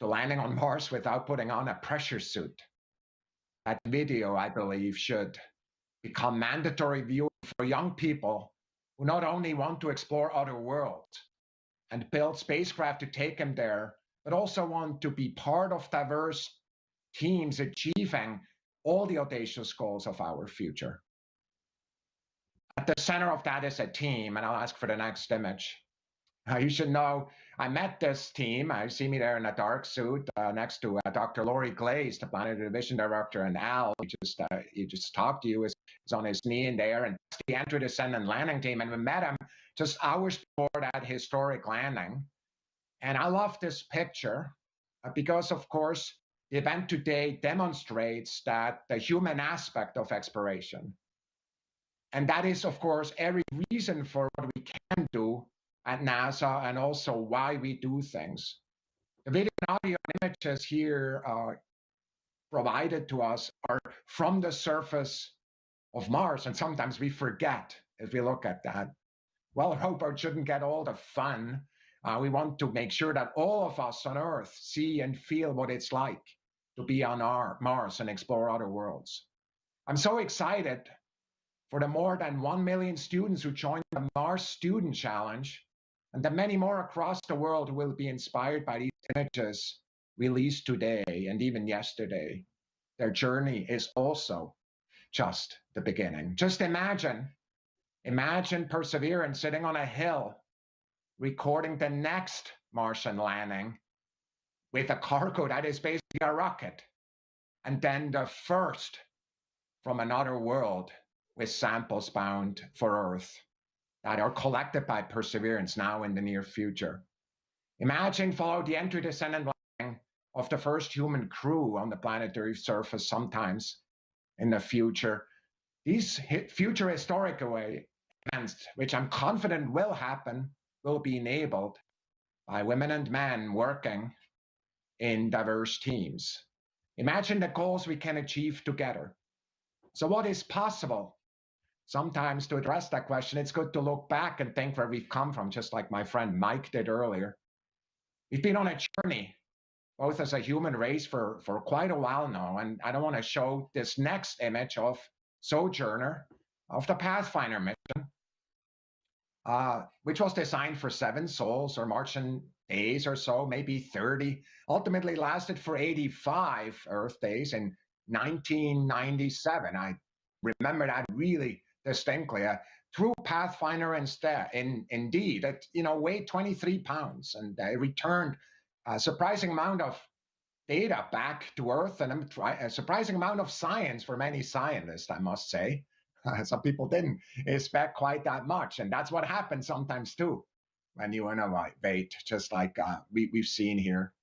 to landing on Mars without putting on a pressure suit. That video, I believe, should become mandatory viewing for young people who not only want to explore other worlds and build spacecraft to take them there, but also want to be part of diverse teams achieving all the audacious goals of our future. At the center of that is a team, and I'll ask for the next image. You should know, I met this team. I see me there in a dark suit next to Dr. Laurie Glaze, the Planetary Division Director, and Al, he just talked to you, is on his knee in there, and that's the entry, descent, and landing team. And we met him just hours before that historic landing. And I love this picture because, of course, the event today demonstrates that the human aspect of exploration. And that is, of course, every reason for what we can do at NASA, and also why we do things. The video and audio images here provided to us are from the surface of Mars, and sometimes we forget if we look at that. Well, Rover shouldn't get all the fun. We want to make sure that all of us on Earth see and feel what it's like to be on Mars and explore other worlds. I'm so excited for the more than 1 million students who joined the Mars Student Challenge, and the many more across the world who will be inspired by these images released today and even yesterday. Their journey is also just the beginning. Just imagine Perseverance sitting on a hill, recording the next Martian landing with a cargo that is basically a rocket, and then the first from another world with samples bound for Earth that are collected by Perseverance now in the near future. Imagine follow the entry, descent, and landing of the first human crew on the planetary surface sometimes in the future. These future historic events, which I'm confident will happen, will be enabled by women and men working in diverse teams. Imagine the goals we can achieve together. So what is possible? Sometimes to address that question, it's good to look back and think where we've come from, just like my friend Mike did earlier. We've been on a journey, both as a human race for quite a while now, and I don't want to show this next image of Sojourner, of the Pathfinder mission, which was designed for 7 souls or Martian days or so, maybe 30, ultimately lasted for 85 Earth days in 1997. I remember that really distinctly. A true Pathfinder indeed. It weighed 23 pounds and returned a surprising amount of data back to Earth and a surprising amount of science for many scientists, I must say. Some people didn't expect quite that much, and that's what happens sometimes too when you innovate, just like we've seen here.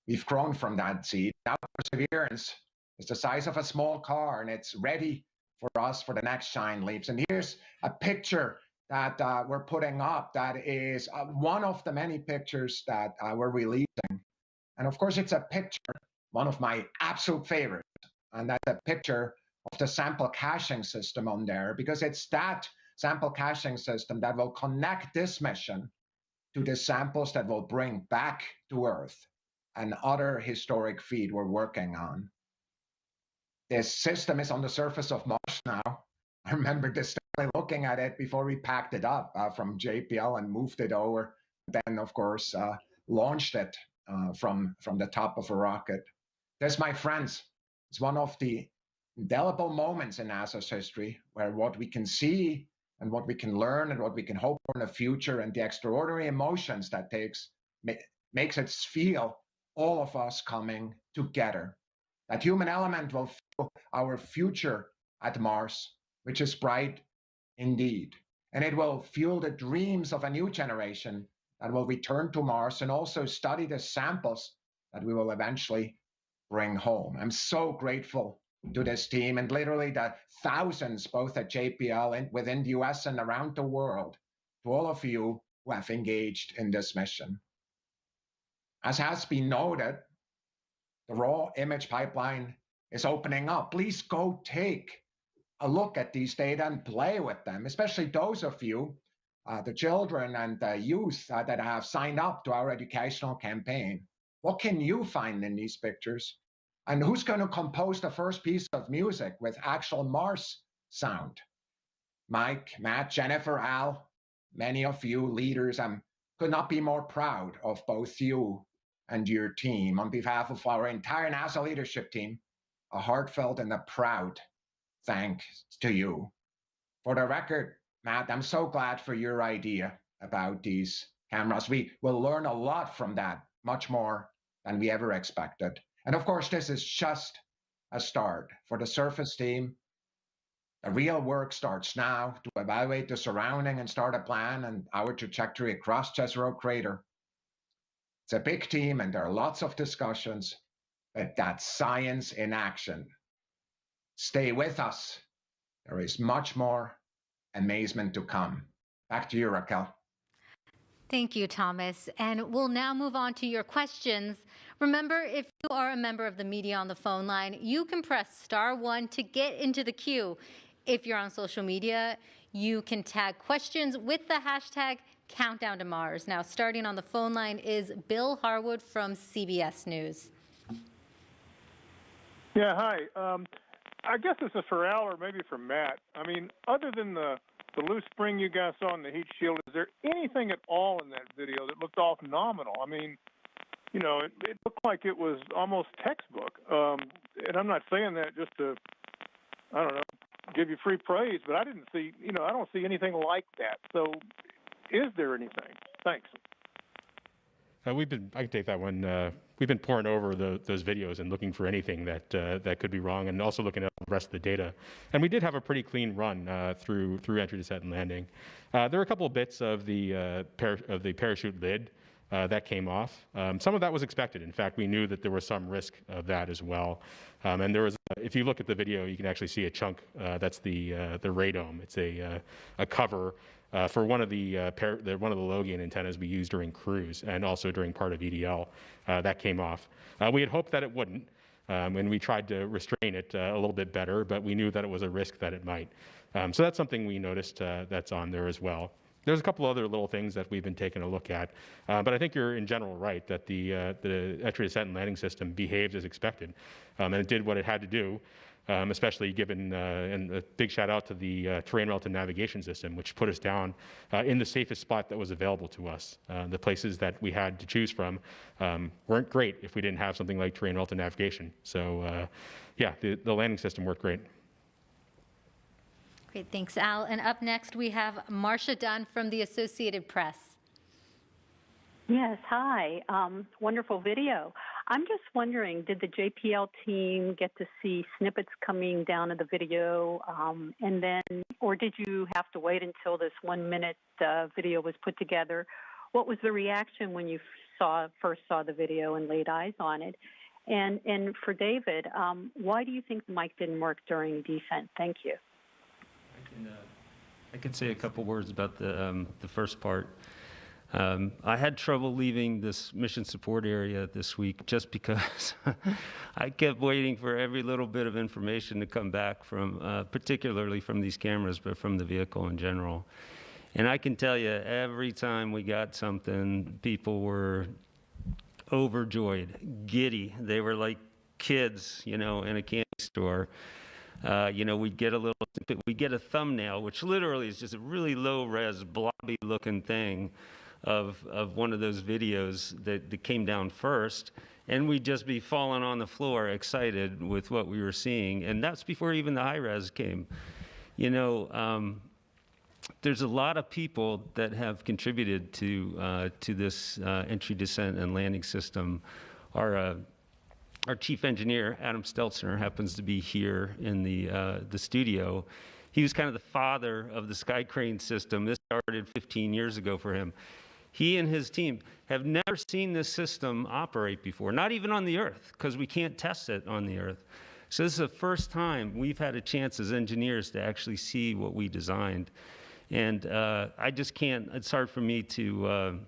We've grown from that seed. Now Perseverance is the size of a small car, and it's ready for us for the next shine leaps. And here's a picture that we're putting up that is one of the many pictures that we're releasing. And of course, it's a picture, one of my absolute favorites, and that's a picture of the sample caching system on there, because it's that sample caching system that will connect this mission to the samples that will bring back to Earth and other historic feed we're working on. This system is on the surface of Mars now. I remember distinctly looking at it before we packed it up from JPL and moved it over. Then, of course, launched it from the top of a rocket. This, my friends, is one of the indelible moments in NASA's history where what we can see and what we can learn and what we can hope for in the future and the extraordinary emotions that makes it feel all of us coming together. That human element will fuel our future at Mars, which is bright indeed. And it will fuel the dreams of a new generation that will return to Mars and also study the samples that we will eventually bring home. I'm so grateful to this team and literally the thousands, both at JPL and within the US and around the world, to all of you who have engaged in this mission. As has been noted, the raw image pipeline is opening up. Please go take a look at these data and play with them, especially those of you, the children and the youth that have signed up to our educational campaign. What can you find in these pictures? And who's going to compose the first piece of music with actual Mars sound? Mike, Matt, Jennifer, Al, many of you leaders, I could not be more proud of both you and your team. On behalf of our entire NASA leadership team, a heartfelt and a proud thanks to you. For the record, Matt, I'm so glad for your idea about these cameras. We will learn a lot from that, much more than we ever expected. And of course, this is just a start. For the surface team, the real work starts now to evaluate the surrounding and start a plan and our trajectory across Jezero Crater. It's a big team and there are lots of discussions, but that's science in action. Stay with us. There is much more amazement to come. Back to you, Raquel. Thank you, Thomas. And we'll now move on to your questions. Remember, if you are a member of the media on the phone line, you can press *1 to get into the queue. If you're on social media, you can tag questions with the hashtag Countdown to Mars. Now, starting on the phone line is Bill Harwood from CBS News. Yeah, hi. I guess this is for Al or maybe for Matt. I mean, other than the loose spring you guys saw in the heat shield, is there anything at all in that video that looked off nominal? I mean, you know, it looked like it was almost textbook. And I'm not saying that just to, I don't know, give you free praise, but I didn't see, you know, I don't see anything like that. So is there anything? Thanks. I can take that one. We've been poring over those videos and looking for anything that could be wrong, and also looking at the rest of the data. And we did have a pretty clean run through entry, descent, and landing. There are a couple of bits of the parachute lid that came off. Some of that was expected. In fact, we knew that there was some risk of that as well. And there was, if you look at the video, you can actually see a chunk. That's the radome. It's a cover for one of the low gain antennas we used during cruise and also during part of EDL. That came off. We had hoped that it wouldn't, and we tried to restrain it a little bit better, but we knew that it was a risk that it might. So that's something we noticed that's on there as well. There's a couple other little things that we've been taking a look at, but I think you're in general right that the entry, descent, and landing system behaved as expected, and it did what it had to do, especially given, and a big shout out to the terrain relative navigation system, which put us down in the safest spot that was available to us. The places that we had to choose from weren't great if we didn't have something like terrain relative navigation. So yeah, the landing system worked great. Great, thanks, Al. And up next, we have Marcia Dunn from the Associated Press. Yes, hi. Wonderful video. I'm just wondering, did the JPL team get to see snippets coming down of the video, and then, or did you have to wait until this 1 minute video was put together? What was the reaction when you first saw the video and laid eyes on it? And for David, why do you think the mic didn't work during descent? Thank you. I can say a couple words about the first part. I had trouble leaving this mission support area this week just because I kept waiting for every little bit of information to come back from, particularly from these cameras, but from the vehicle in general. And I can tell you, every time we got something, people were overjoyed, giddy. They were like kids, you know, in a candy store. You know, we'd get a thumbnail, which literally is just a really low-res, blobby-looking thing of one of those videos that came down first, and we'd just be falling on the floor excited with what we were seeing, and that's before even the high-res came. You know, there's a lot of people that have contributed to this entry, descent, and landing system. Our chief engineer, Adam Stelzner, happens to be here in the studio. He was kind of the father of the sky crane system. This started 15 years ago for him. He and his team have never seen this system operate before, not even on the Earth, because we can't test it on the Earth. So this is the first time we've had a chance as engineers to actually see what we designed. And I just can't, it's hard for me to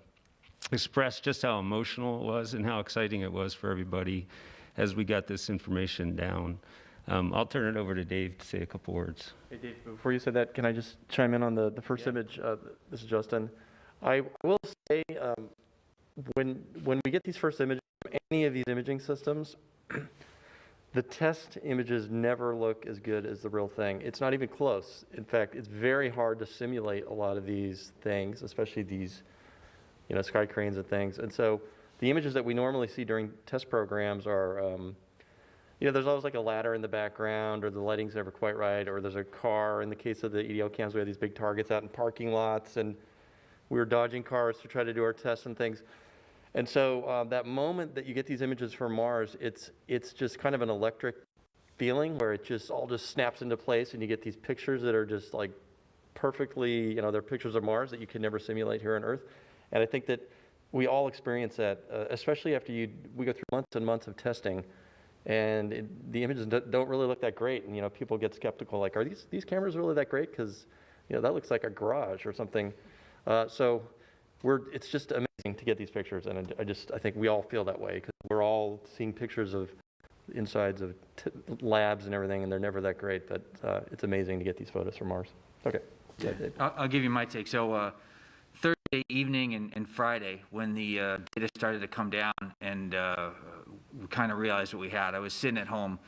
express just how emotional it was and how exciting it was for everybody as we got this information down. I'll turn it over to Dave to say a couple words. Hey, Dave, before you say that, can I just chime in on the first image? This is Justin. I will say, when we get these first images from any of these imaging systems, the test images never look as good as the real thing. It's not even close. In fact, it's very hard to simulate a lot of these things, especially these, you know, sky cranes and things. And so the images that we normally see during test programs are, you know, there's always like a ladder in the background, or the lighting's never quite right, or there's a car. In the case of the EDL cams, we had these big targets out in parking lots, and we were dodging cars to try to do our tests and things. And so that moment that you get these images from Mars, it's just kind of an electric feeling where it just all just snaps into place, and you get these pictures that are just like perfectly, you know, they're pictures of Mars that you can never simulate here on Earth. And I think that we all experience that, especially after we go through months and months of testing, and the images don't really look that great. And, you know, people get skeptical, like, are these cameras really that great? Because, you know, that looks like a garage or something. So it's just amazing to get these pictures, and I think we all feel that way, because we're all seeing pictures of insides of labs and everything, and they're never that great. But it's amazing to get these photos from Mars. Okay. Yeah, I'll give you my take. So Thursday evening and Friday, when the data started to come down and we kind of realized what we had, I was sitting at home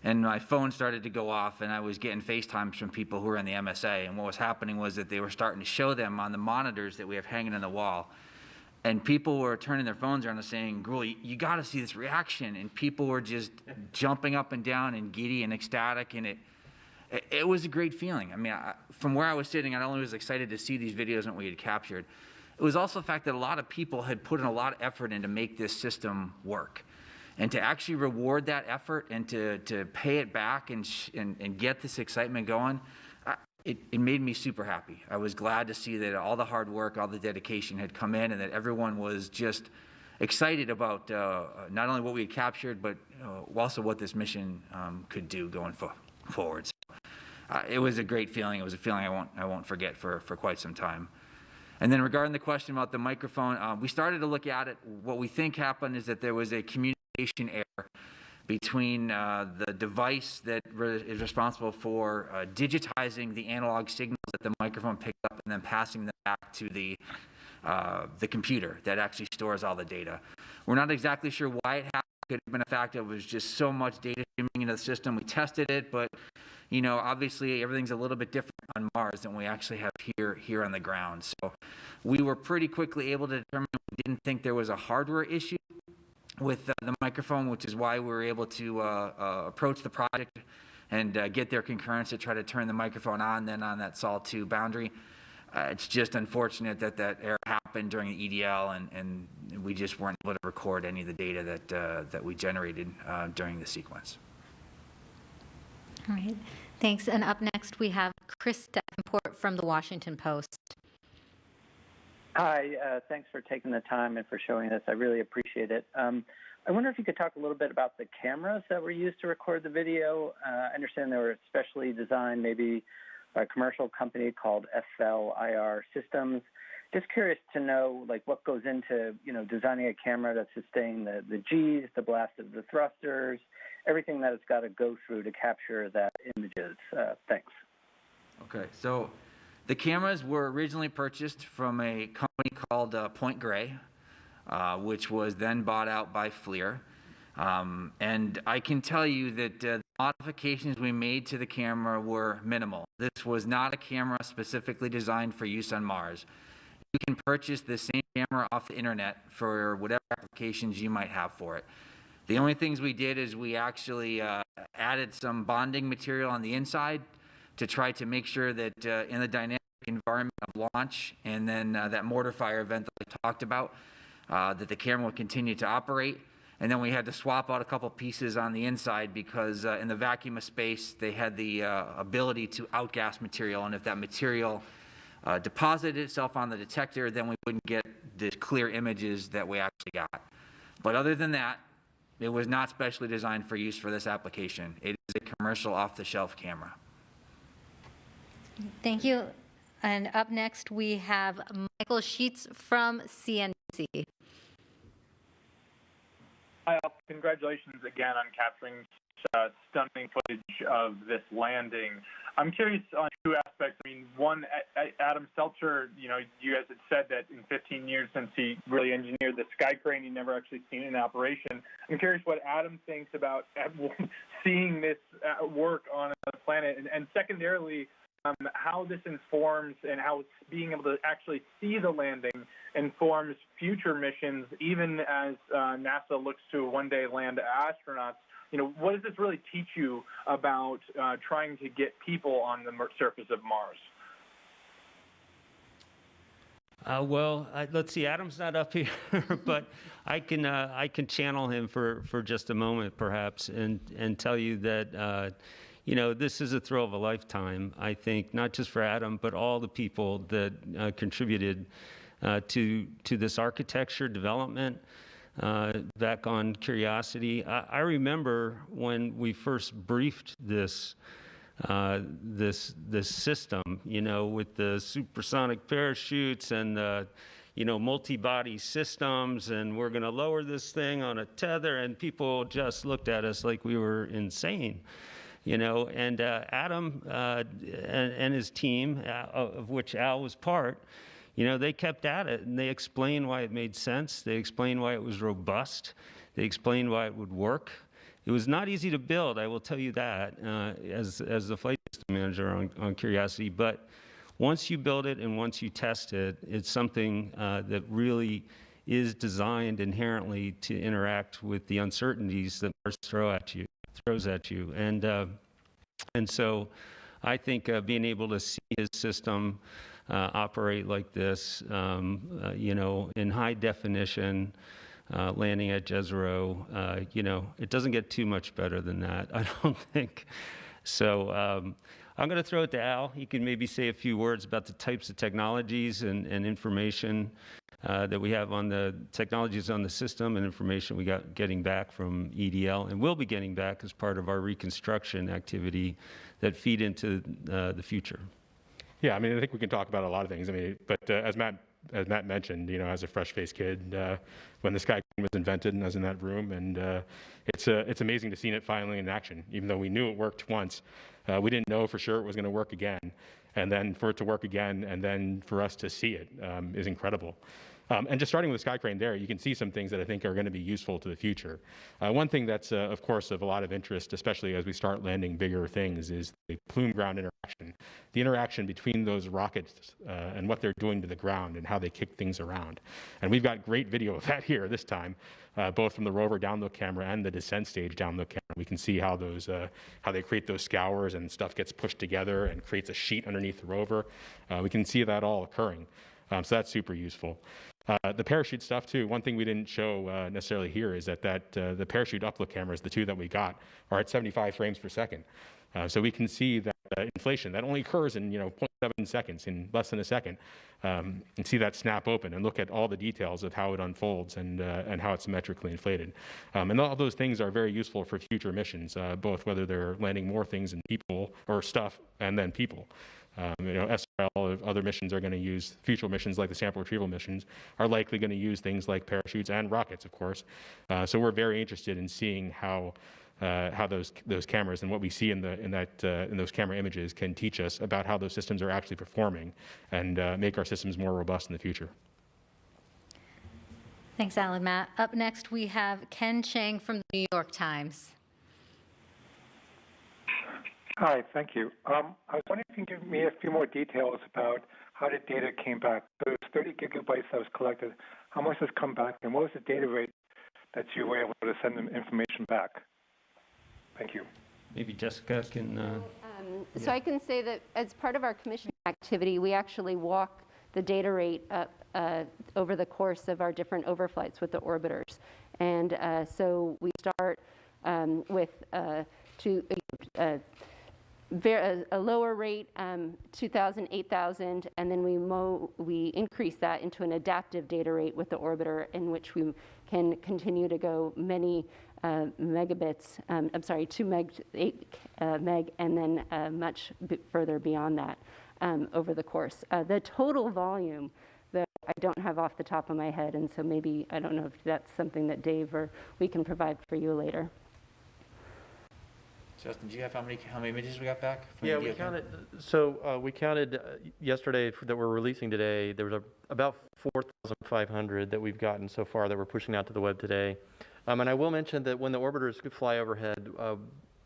and my phone started to go off, and I was getting FaceTimes from people who were in the MSA, and what was happening was that they were starting to show them on the monitors that we have hanging on the wall, and people were turning their phones around and saying, "Gruel, you got to see this reaction," and people were just jumping up and down and giddy and ecstatic, and it was a great feeling. I mean, from where I was sitting, I not only was excited to see these videos and what we had captured, it was also the fact that a lot of people had put in a lot of effort in to make this system work. And to actually reward that effort and to pay it back and get this excitement going, it made me super happy. I was glad to see that all the hard work, all the dedication had come in, and that everyone was just excited about not only what we had captured, but also what this mission could do going forward. So, it was a great feeling. It was a feeling I won't forget for quite some time. And then regarding the question about the microphone, we started to look at it. What we think happened is that there was a communication error between the device that is responsible for digitizing the analog signals that the microphone picked up and then passing them back to the computer that actually stores all the data. We're not exactly sure why it happened. It could have been a fact that it was just so much data streaming into the system. We tested it, but you know, obviously everything's a little bit different on Mars than we actually have here on the ground. So we were pretty quickly able to determine we didn't think there was a hardware issue with the microphone, which is why we were able to approach the project and get their concurrence to try to turn the microphone on then on that Sol 2 boundary. It's just unfortunate that that error happened during the EDL, and we just weren't able to record any of the data that we generated during the sequence. All right, thanks. And up next, we have Chris Davenport from the Washington Post. Hi, thanks for taking the time and for showing this. I really appreciate it. I wonder if you could talk a little bit about the cameras that were used to record the video. I understand they were specially designed, maybe by a commercial company called FLIR Systems. Just curious to know, like, what goes into, you know, designing a camera to sustain the G's, the blast of the thrusters, everything that it's got to go through to capture that images. Thanks. Okay, so the cameras were originally purchased from a company called Point Grey, which was then bought out by FLIR. And I can tell you that the modifications we made to the camera were minimal. This was not a camera specifically designed for use on Mars. You can purchase the same camera off the internet for whatever applications you might have for it. The only things we did is we actually added some bonding material on the inside to try to make sure that in the dynamic environment of launch and then that mortar fire event that I talked about, that the camera would continue to operate. And then we had to swap out a couple pieces on the inside because in the vacuum of space, they had the ability to outgas material. And if that material deposited itself on the detector, then we wouldn't get the clear images that we actually got. But other than that, it was not specially designed for use for this application. It is a commercial off-the-shelf camera. Thank you. And up next, we have Michael Sheets from CNBC. Hi, congratulations again on capturing stunning footage of this landing. I'm curious on two aspects. I mean, one, Adam Seltzer, you know, you guys had said that in 15 years since he really engineered the sky crane, he never actually seen it in operation. I'm curious what Adam thinks about seeing this work on another planet, and secondarily, how this informs and how being able to actually see the landing informs future missions, even as NASA looks to one day land astronauts. You know, what does this really teach you about trying to get people on the surface of Mars? Well, let's see. Adam's not up here, but I can channel him for just a moment, perhaps, and tell you that you know, this is a thrill of a lifetime. I think not just for Adam, but all the people that contributed to this architecture development back on Curiosity. I remember when we first briefed this system, you know, with the supersonic parachutes and the, you know, multi-body systems, and we're going to lower this thing on a tether, and people just looked at us like we were insane. You know, and Adam and his team, of which Al was part, you know, they kept at it, and they explained why it made sense. They explained why it was robust. They explained why it would work. It was not easy to build, I will tell you that, as the flight system manager on Curiosity. But once you build it and once you test it, it's something that really is designed inherently to interact with the uncertainties that Mars throws at you. And so I think being able to see his system operate like this, you know, in high definition, landing at Jezero, you know, it doesn't get too much better than that, I don't think. So I'm going to throw it to Al. He can maybe say a few words about the types of technologies and information that we have on the technologies on the system and information we got getting back from EDL and will be getting back as part of our reconstruction activity that feed into the future. Yeah, I mean, I think we can talk about a lot of things. I mean, but as Matt mentioned, you know, as a fresh-faced kid, when the Sky Crane was invented, and I was in that room, and it's amazing to see it finally in action. Even though we knew it worked once, we didn't know for sure it was going to work again. And then for it to work again, and then for us to see it is incredible. And just starting with the Sky Crane there, you can see some things that I think are going to be useful to the future. One thing that's, of course, of a lot of interest, especially as we start landing bigger things, is the Plume ground interaction. The interaction between those rockets and what they're doing to the ground and how they kick things around. And we've got great video of that here this time, both from the Rover download camera and the descent stage download camera. We can see how those, how they create those scours and stuff gets pushed together and creates a sheet underneath the Rover. We can see that all occurring. So that's super useful. The parachute stuff too, one thing we didn't show necessarily here is that the parachute upload cameras, the two that we got, are at 75 frames per second. So we can see that inflation, that only occurs in 0.7 seconds, in less than a second, and see that snap open and look at all the details of how it unfolds and how it's symmetrically inflated. And all those things are very useful for future missions, both whether they're landing more things in people or stuff and then people. SRL or other missions are going to use, future missions like the sample retrieval missions, are likely going to use things like parachutes and rockets, of course. So we're very interested in seeing how those cameras and what we see in those camera images can teach us about how those systems are actually performing and make our systems more robust in the future. Thanks, Al and Matt. Up next, we have Ken Chang from the New York Times. Hi, thank you. I was wondering if you can give me a few more details about how the data came back. So it was 30 gigabytes that was collected. How much has come back, and what was the data rate that you were able to send them information back? Thank you. Maybe Jessica can... So I can say that as part of our commissioning activity, we actually walk the data rate up over the course of our different overflights with the orbiters. And so we start with a lower rate, 2,000, 8,000, and then we increase that into an adaptive data rate with the orbiter, in which we can continue to go many megabits, 2 meg, 8 meg, and then much further beyond that over the course. The total volume that I don't have off the top of my head, and so maybe, I don't know if that's something that Dave or we can provide for you later. Justin, do you have how many images we got back? Yeah, we counted. So we counted yesterday that we're releasing today. There was about 4,500 that we've gotten so far that we're pushing out to the web today. And I will mention that when the orbiters fly overhead,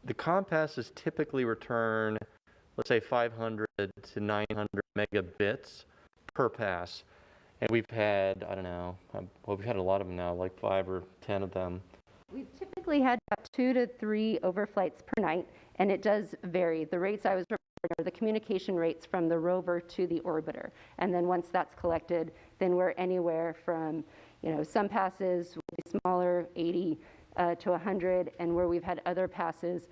the compasses typically return, let's say, 500 to 900 megabits per pass. And we've had, I don't know, well, we've had a lot of them now, like 5 or 10 of them. We've typically had about 2 to 3 overflights per night, and it does vary. The rates I was referring to are the communication rates from the rover to the orbiter. And then once that's collected, then we're anywhere from, some passes will be smaller, 80 to 100, and where we've had other passes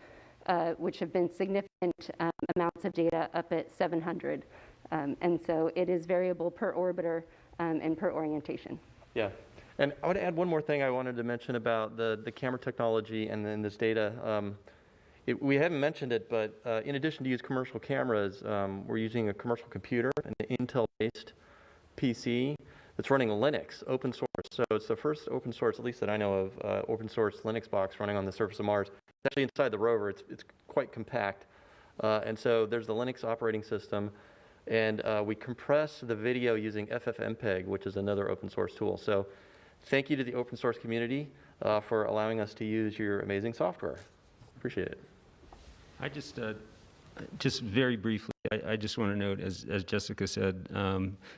which have been significant amounts of data up at 700. And so it is variable per orbiter and per orientation. Yeah. And I want to add one more thing I wanted to mention about the camera technology and then this data. We haven't mentioned it, but in addition to use commercial cameras, we're using a commercial computer, an Intel-based PC that's running Linux, open source. So it's the first open source, at least that I know of, open source Linux box running on the surface of Mars. It's actually inside the rover. It's quite compact. And so there's the Linux operating system. And we compress the video using FFmpeg, which is another open source tool. So thank you to the open source community for allowing us to use your amazing software. Appreciate it. I just very briefly, I just want to note, as Jessica said,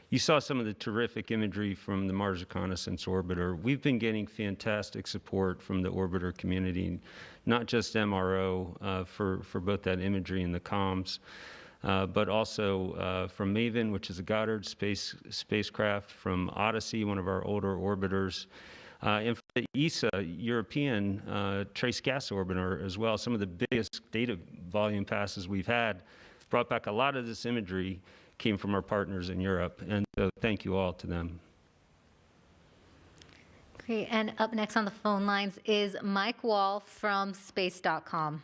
you saw some of the terrific imagery from the Mars Reconnaissance Orbiter. We've been getting fantastic support from the orbiter community, not just MRO for both that imagery and the comms, but also from MAVEN, which is a Goddard spacecraft, from Odyssey, one of our older orbiters, and for the ESA European Trace Gas Orbiter as well. Some of the biggest data volume passes we've had brought back a lot of this imagery came from our partners in Europe. And so thank you all to them. Okay, and up next on the phone lines is Mike Wall from space.com.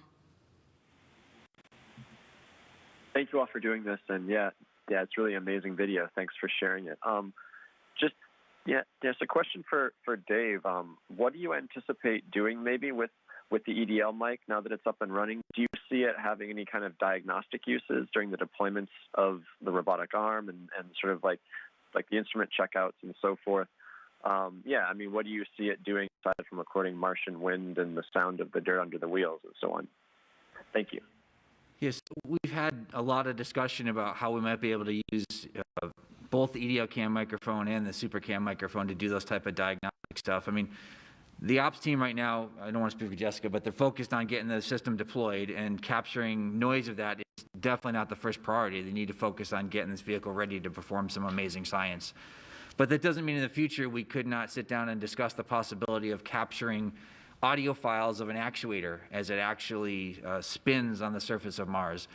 Thank you all for doing this, and yeah, it's really amazing video. Thanks for sharing it. There's a question for Dave. What do you anticipate doing maybe with the EDL mic now that it's up and running? Do you see it having any kind of diagnostic uses during the deployments of the robotic arm and sort of like the instrument checkouts and so forth? What do you see it doing aside from recording Martian wind and the sound of the dirt under the wheels and so on? Thank you. Yes, we've had a lot of discussion about how we might be able to use both the EDL cam microphone and the super cam microphone to do those type of diagnostic stuff. I mean, the ops team right now, I don't want to speak for Jessica, but they're focused on getting the system deployed, and capturing noise of that is definitely not the first priority. They need to focus on getting this vehicle ready to perform some amazing science. But that doesn't mean in the future we could not sit down and discuss the possibility of capturing audio files of an actuator as it actually spins on the surface of Mars.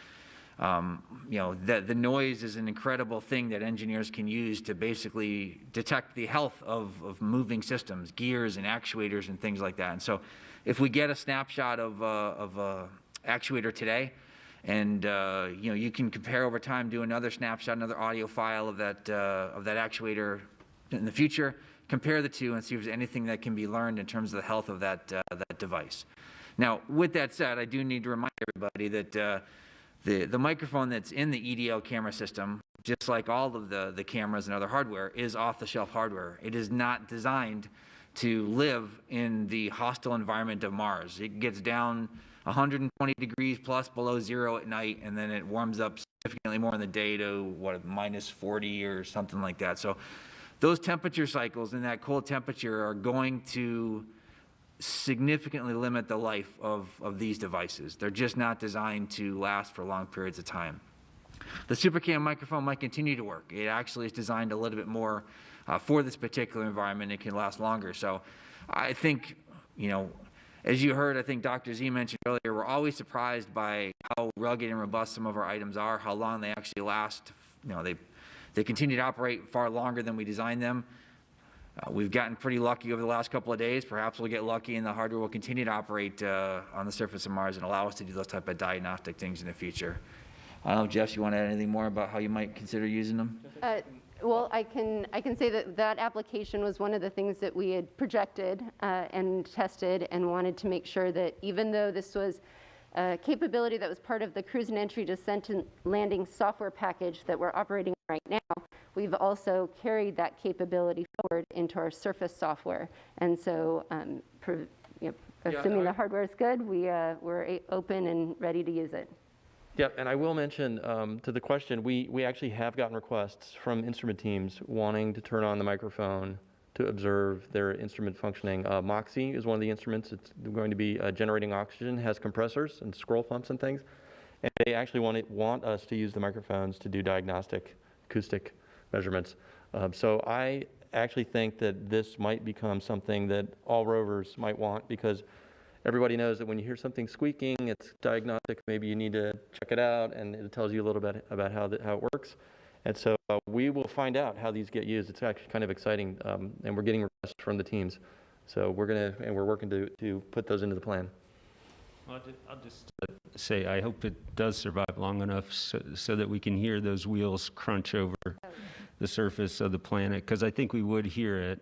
The noise is an incredible thing that engineers can use to basically detect the health of moving systems, gears and actuators and things like that. And so if we get a snapshot of actuator today, and you can compare over time, do another snapshot, another audio file of that actuator in the future, compare the two and see if there's anything that can be learned in terms of the health of that device. Now, with that said, I do need to remind everybody that the microphone that's in the EDL camera system, just like all of the cameras and other hardware, is off-the-shelf hardware. It is not designed to live in the hostile environment of Mars. It gets down 120 degrees plus below zero at night, and then it warms up significantly more in the day to, minus 40 or something like that. So those temperature cycles and that cold temperature are going to significantly limit the life of these devices. They're just not designed to last for long periods of time. The SuperCam microphone might continue to work. It actually is designed a little bit more for this particular environment. It can last longer. So I think, as you heard, I think Dr. Z mentioned earlier, we're always surprised by how rugged and robust some of our items are, how long they actually last. They continue to operate far longer than we designed them. We've gotten pretty lucky over the last couple of days. Perhaps we'll get lucky and the hardware will continue to operate on the surface of Mars and allow us to do those type of diagnostic things in the future. I don't know, Jeff, you want to add anything more about how you might consider using them? Well, I can say that application was one of the things that we had projected and tested, and wanted to make sure that even though this was a capability that was part of the cruise and entry, descent and landing software package that we're operating right now, we've also carried that capability forward into our surface software. And so, assuming the hardware is good, we're open and ready to use it. Yep, and I will mention to the question, we actually have gotten requests from instrument teams wanting to turn on the microphone to observe their instrument functioning. MOXIE is one of the instruments. It's going to be generating oxygen, has compressors and scroll pumps and things. And they actually want us to use the microphones to do diagnostic acoustic measurements. So I actually think that this might become something that all rovers might want, because everybody knows that when you hear something squeaking, it's diagnostic. Maybe you need to check it out, and it tells you a little bit about how it works. And so we will find out how these get used. It's actually kind of exciting, and we're getting requests from the teams. So we're working to put those into the plan. Well, I'll just say I hope it does survive long enough so that we can hear those wheels crunch over the surface of the planet, because I think we would hear it.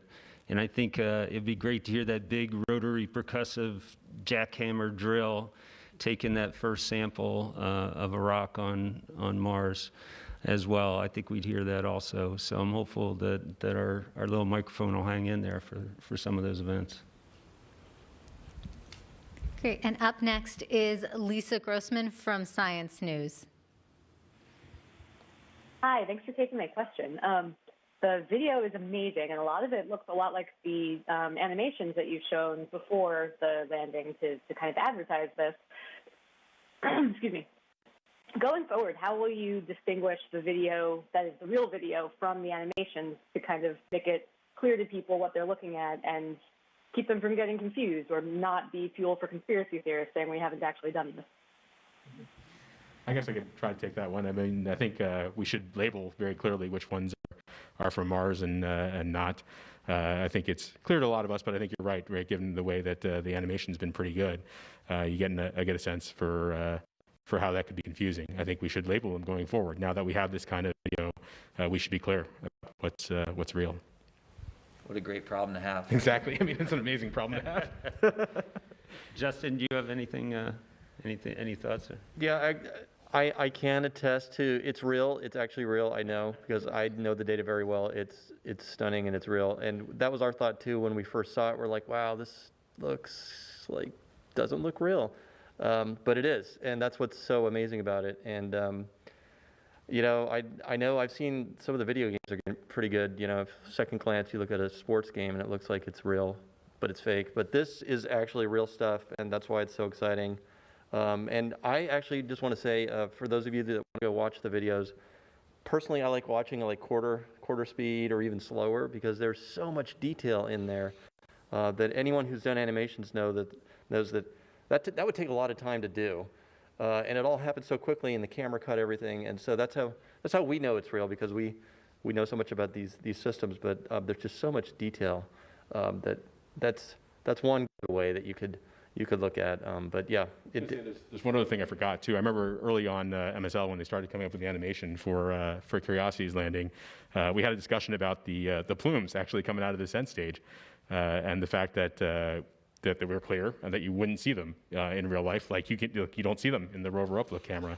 And I think it'd be great to hear that big rotary percussive jackhammer drill taking that first sample of a rock on Mars as well. I think we'd hear that also. So I'm hopeful that our little microphone will hang in there for some of those events. Great. And up next is Lisa Grossman from Science News. Hi, thanks for taking my question. The video is amazing, and a lot of it looks a lot like the animations that you've shown before the landing to kind of advertise this. Excuse me. Going forward, how will you distinguish the video that is the real video from the animations to kind of make it clear to people what they're looking at and keep them from getting confused or not be fuel for conspiracy theorists saying we haven't actually done this? I guess I could try to take that one. I mean, I think we should label very clearly which ones are from Mars and not. I think it's clear to a lot of us, but I think you're right, given the way that the animation's been pretty good. You get a sense for how that could be confusing. I think we should label them going forward. Now that we have this kind of video, we should be clear about what's real. What a great problem to have. Exactly. I mean, it's an amazing problem to have. Justin, do you have anything, any thoughts? Yeah, I can attest to it's real. It's actually real. I know because I know the data very well. It's stunning and it's real. And that was our thought too when we first saw it. We're like, wow, this looks like doesn't look real, but it is, and that's what's so amazing about it. And you know, I know I've seen some of the video games are getting pretty good. You know, if second glance you look at a sports game and it looks like it's real, but it's fake. But this is actually real stuff, and that's why it's so exciting. And I actually just want to say, for those of you that want to go watch the videos, personally I like watching like quarter speed or even slower because there's so much detail in there that anyone who's done animations knows that would take a lot of time to do. And it all happened so quickly, and the camera cut everything, and so that's how we know it's real because we know so much about these systems. But there's just so much detail that's one way that you could look at. But yeah, there's one other thing I forgot too. I remember early on MSL when they started coming up with the animation for Curiosity's landing, we had a discussion about the plumes actually coming out of the descent stage, and the fact that they were clear and that you wouldn't see them in real life, like you don't see them in the Rover upload camera.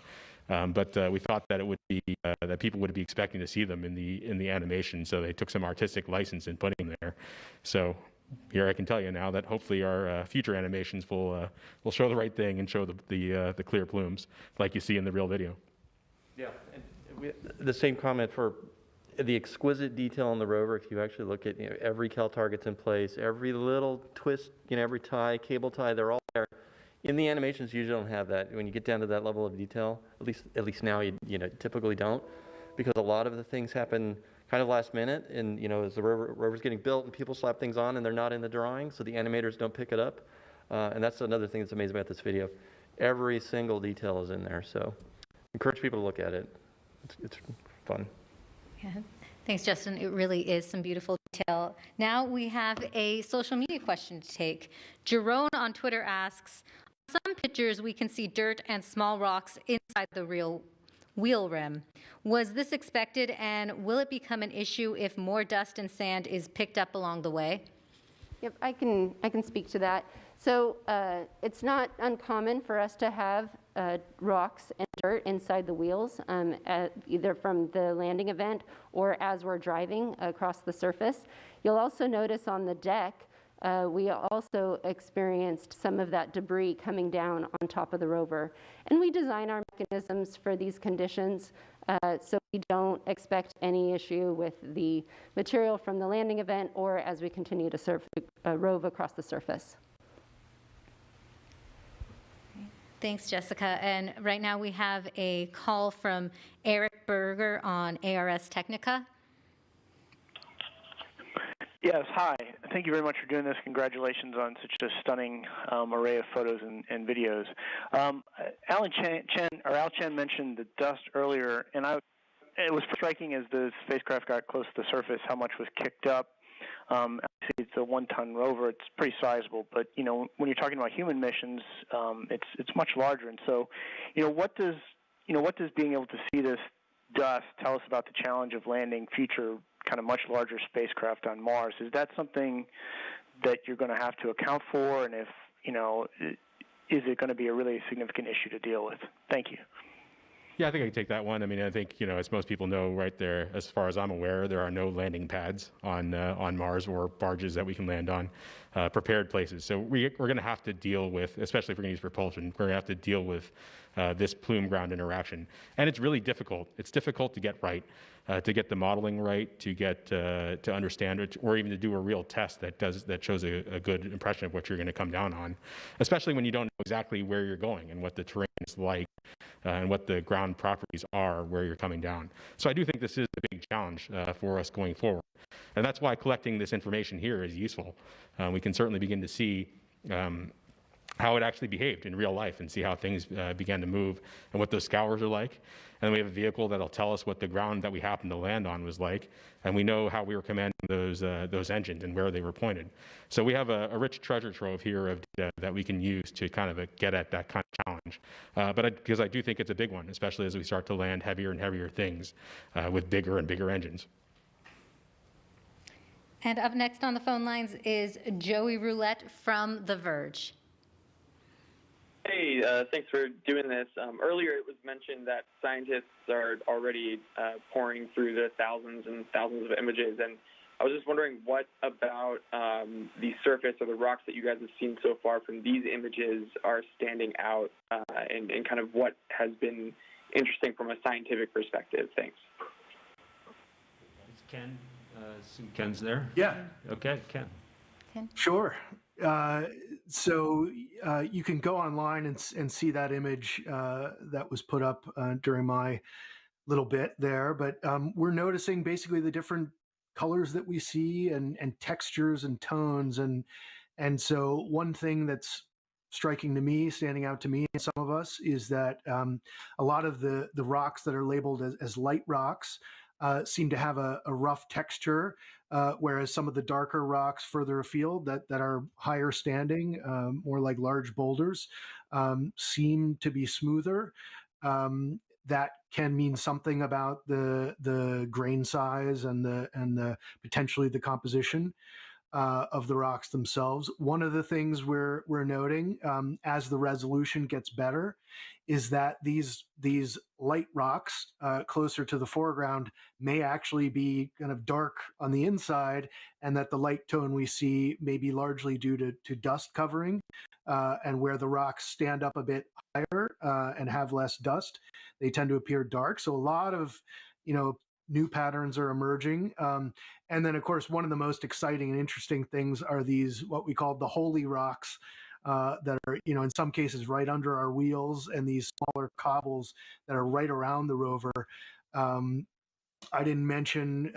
But we thought that it would be that people would be expecting to see them in the animation, so they took some artistic license in putting them there. So here I can tell you now that hopefully our future animations will show the right thing and show the clear plumes like you see in the real video. Yeah, and the same comment for the exquisite detail on the rover. If you actually look at every cal target's in place, every little twist, every tie, cable tie, they're all there. In the animations, you usually don't have that. When you get down to that level of detail, at least now you typically don't, because a lot of the things happen kind of last minute, and as the rover's getting built and people slap things on and they're not in the drawing, so the animators don't pick it up. And that's another thing that's amazing about this video. Every single detail is in there, so encourage people to look at it. It's fun. Yeah. Thanks, Justin. It really is some beautiful detail. Now we have a social media question to take. Jerome on Twitter asks, on some pictures we can see dirt and small rocks inside the real wheel rim. Was this expected, and will it become an issue if more dust and sand is picked up along the way? Yep, I can speak to that. So it's not uncommon for us to have rocks and dirt inside the wheels, either from the landing event or as we're driving across the surface. You'll also notice on the deck, we also experienced some of that debris coming down on top of the rover. And we design our mechanisms for these conditions, so we don't expect any issue with the material from the landing event or as we continue to rove across the surface. Thanks, Jessica. And right now we have a call from Eric Berger on ARS Technica. Yes, hi. Thank you very much for doing this. Congratulations on such a stunning array of photos and videos. Al Chen mentioned the dust earlier, and it was striking as the spacecraft got close to the surface how much was kicked up. It's a 1-ton rover. It's pretty sizable, but when you're talking about human missions, it's much larger. And so, what does being able to see this dust tell us about the challenge of landing future kind of much larger spacecraft on Mars? Is that something that you're going to have to account for, and if is it going to be a really significant issue to deal with? Thank you. Yeah, I think I can take that one. I mean, I think, as most people know, right there, as far as I'm aware, there are no landing pads on Mars or barges that we can land on, prepared places. So we're going to have to deal with, especially if we're going to use propulsion, we're going to have to deal with this plume ground interaction. And it's really difficult. It's difficult to get right, to get the modeling right, to get to understand it, or even to do a real test that shows a good impression of what you're going to come down on, especially when you don't know exactly where you're going and what the terrain is like. And what the ground properties are where you're coming down. So I do think this is a big challenge for us going forward. And that's why collecting this information here is useful. We can certainly begin to see how it actually behaved in real life and see how things began to move and what those scours are like. And then we have a vehicle that'll tell us what the ground that we happened to land on was like, and we know how we were commanding those engines and where they were pointed. So we have a rich treasure trove here of data that we can use to kind of get at that kind of challenge. Because I do think it's a big one, especially as we start to land heavier and heavier things with bigger and bigger engines. And up next on the phone lines is Joey Roulette from The Verge. Hey, thanks for doing this. Earlier it was mentioned that scientists are already pouring through the thousands and thousands of images, and I was just wondering what about the surface or the rocks that you guys have seen so far from these images are standing out, and kind of what has been interesting from a scientific perspective. Thanks. Ken, Ken's there? Yeah. Okay, Ken. Sure. So you can go online and see that image that was put up during my little bit there. But we're noticing basically the different colors that we see and textures and tones. And so one thing that's striking to me, standing out to me and some of us, is that a lot of the rocks that are labeled as light rocks seem to have a rough texture, whereas some of the darker rocks further afield that are higher standing, more like large boulders, seem to be smoother. That can mean something about the grain size and the potentially the composition of the rocks themselves. One of the things we're noting as the resolution gets better is that these light rocks closer to the foreground may actually be kind of dark on the inside, and that the light tone we see may be largely due to dust covering, and where the rocks stand up a bit higher and have less dust, they tend to appear dark. So a lot of, new patterns are emerging. And then, of course, one of the most exciting and interesting things are these, what we call the holy rocks, that are, in some cases right under our wheels, and these smaller cobbles that are right around the rover. I didn't mention,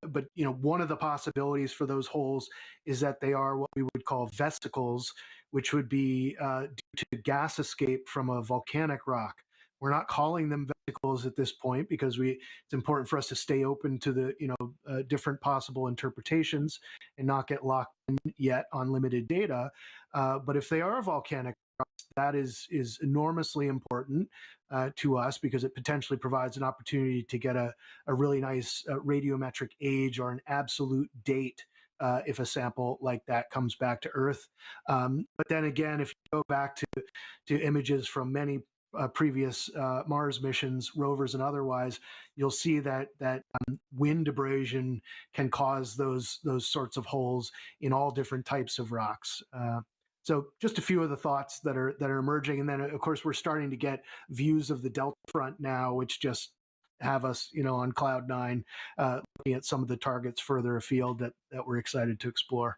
but one of the possibilities for those holes is that they are what we would call vesicles, which would be due to gas escape from a volcanic rock. We're not calling them vesicles at this point because it's important for us to stay open to the different possible interpretations and not get locked in yet on limited data. But if they are volcanic rocks, that is enormously important to us, because it potentially provides an opportunity to get a really nice radiometric age or an absolute date if a sample like that comes back to Earth. But then again, if you go back to images from many previous Mars missions, rovers and otherwise, you'll see that wind abrasion can cause those sorts of holes in all different types of rocks. So just a few of the thoughts that are emerging, and then of course we're starting to get views of the Delta Front now, which just have us, on cloud nine, looking at some of the targets further afield that we're excited to explore.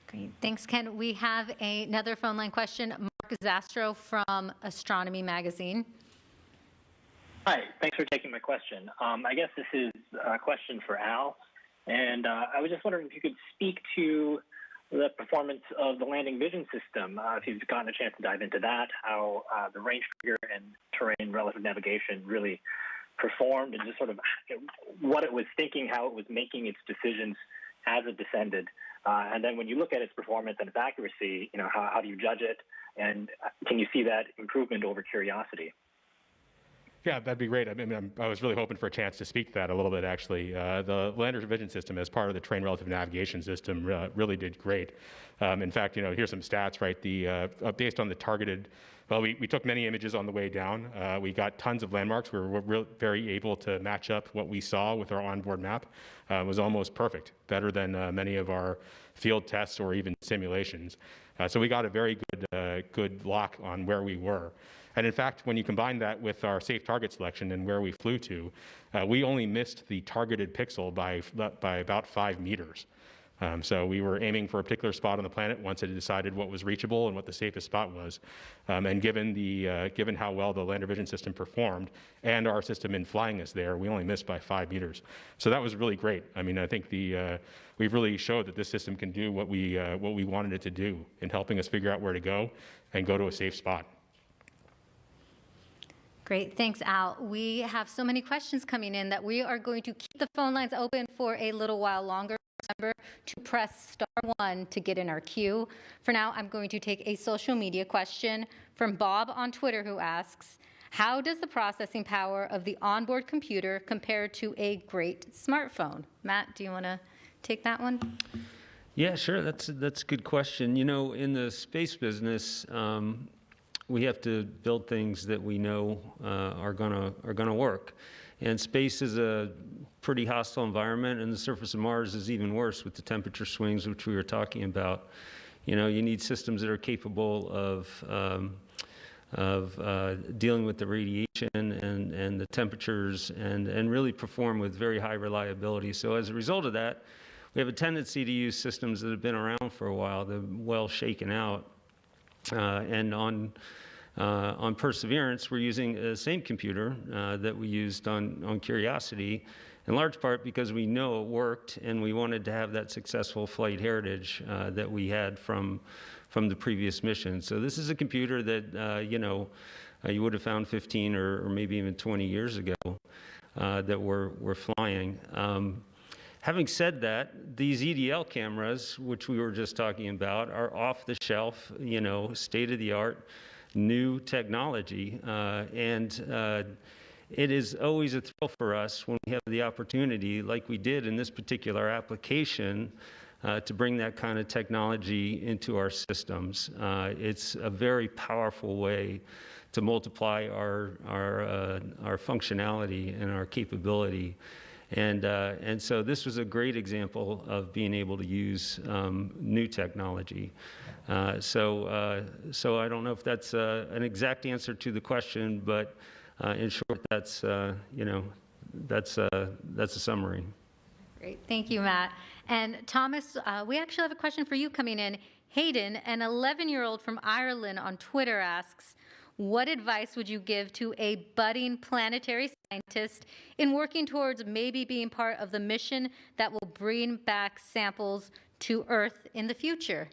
Great. Thanks, Ken. We have another phone line question. Mark Zastro from Astronomy Magazine. Hi, thanks for taking my question. I guess this is a question for Al, and I was just wondering if you could speak to the performance of the landing vision system, if you've gotten a chance to dive into that, how the range figure and terrain relative navigation really performed, and just sort of what it was thinking, how it was making its decisions as it descended. And then when you look at its performance and its accuracy, how do you judge it? And can you see that improvement over Curiosity? Yeah, that'd be great. I was really hoping for a chance to speak to that a little bit, actually. The Lander's Vision System, as part of the Terrain Relative Navigation System, really did great. In fact, here's some stats, right? Based on the targeted, we took many images on the way down. We got tons of landmarks. We were very able to match up what we saw with our onboard map. It was almost perfect, better than many of our field tests or even simulations. So we got a very good lock on where we were. And in fact, when you combine that with our safe target selection and where we flew to, we only missed the targeted pixel by about 5 meters. So we were aiming for a particular spot on the planet once it had decided what was reachable and what the safest spot was. And given how well the lander vision system performed and our system in flying us there, we only missed by 5 meters. So that was really great. I mean, I think we've really showed that this system can do what we wanted it to do in helping us figure out where to go and go to a safe spot. Great, thanks, Al. We have so many questions coming in that we are going to keep the phone lines open for a little while longer. Remember to press *1 to get in our queue. For now, I'm going to take a social media question from Bob on Twitter, who asks, how does the processing power of the onboard computer compare to a great smartphone? Matt, do you want to take that one? Yeah, sure. That's a good question. You know, in the space business, we have to build things that we know are gonna work. And space is a pretty hostile environment, and the surface of Mars is even worse with the temperature swings, which we were talking about. You know, you need systems that are capable of dealing with the radiation and the temperatures and really perform with very high reliability. So as a result of that, we have a tendency to use systems that have been around for a while, that are well shaken out. And on Perseverance, we're using the same computer that we used on Curiosity, in large part because we know it worked and we wanted to have that successful flight heritage that we had from the previous mission. So this is a computer that, you know, you would have found 15 or maybe even 20 years ago that we're flying. Having said that, these EDL cameras, which we were just talking about, are off the shelf, you know, state-of-the-art, new technology. It is always a thrill for us when we have the opportunity, like we did in this particular application, to bring that kind of technology into our systems. It's a very powerful way to multiply our functionality and our capability. And so this was a great example of being able to use new technology. So I don't know if that's an exact answer to the question, but in short, that's you know, that's a summary. Great, thank you, Matt. And Thomas, we actually have a question for you coming in. Hayden, an 11-year-old from Ireland on Twitter, asks, what advice would you give to a budding planetary scientist in working towards maybe being part of the mission that will bring back samples to Earth in the future?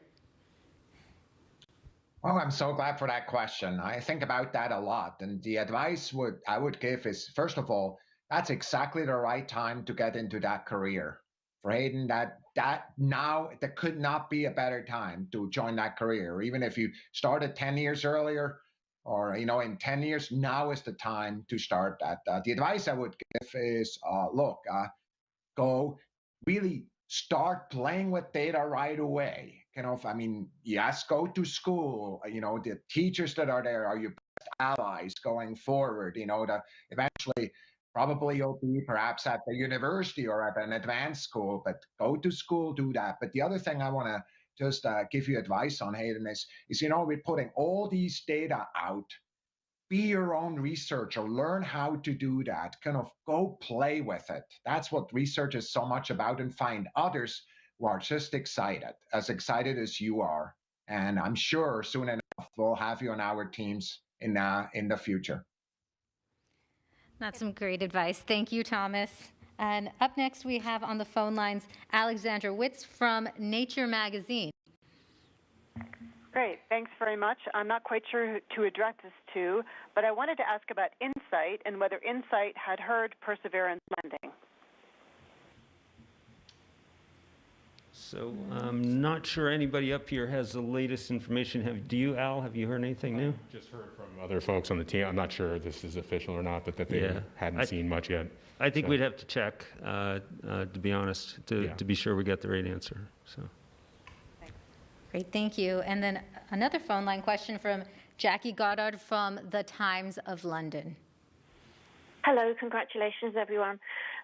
Well, I'm so glad for that question. I think about that a lot. And the advice I would give is, first of all, that's exactly the right time to get into that career. For Hayden, that now there could not be a better time to join that career. Even if you started 10 years earlier, or, you know, in 10 years, now is the time to start that. The advice I would give is, look, go really start playing with data right away. Kind of, I mean, yes, go to school. You know, the teachers that are there are your best allies going forward. You know, eventually, probably you'll be perhaps at the university or at an advanced school, but go to school, do that. But the other thing I want to just give you advice on, Hayden, is, you know, we're putting all these data out. Be your own researcher, learn how to do that, kind of go play with it. That's what research is so much about, and find others who are just excited as you are. And I'm sure soon enough we'll have you on our teams in the future. That's some great advice. Thank you, Thomas. And up next we have on the phone lines Alexandra Witz from Nature magazine. Great, thanks very much. I'm not quite sure who to address this to, but I wanted to ask about InSight and whether InSight had heard Perseverance landing. So I'm not sure anybody up here has the latest information. Do you, Al? Have you heard anything new? Just heard from other folks on the team. I'm not sure if this is official or not, but that they hadn't seen much yet. I think we'd have to check, to be honest, to be sure we got the right answer. So. Great, thank you. And then another phone line question from Jackie Goddard from the Times of London. Hello, congratulations everyone.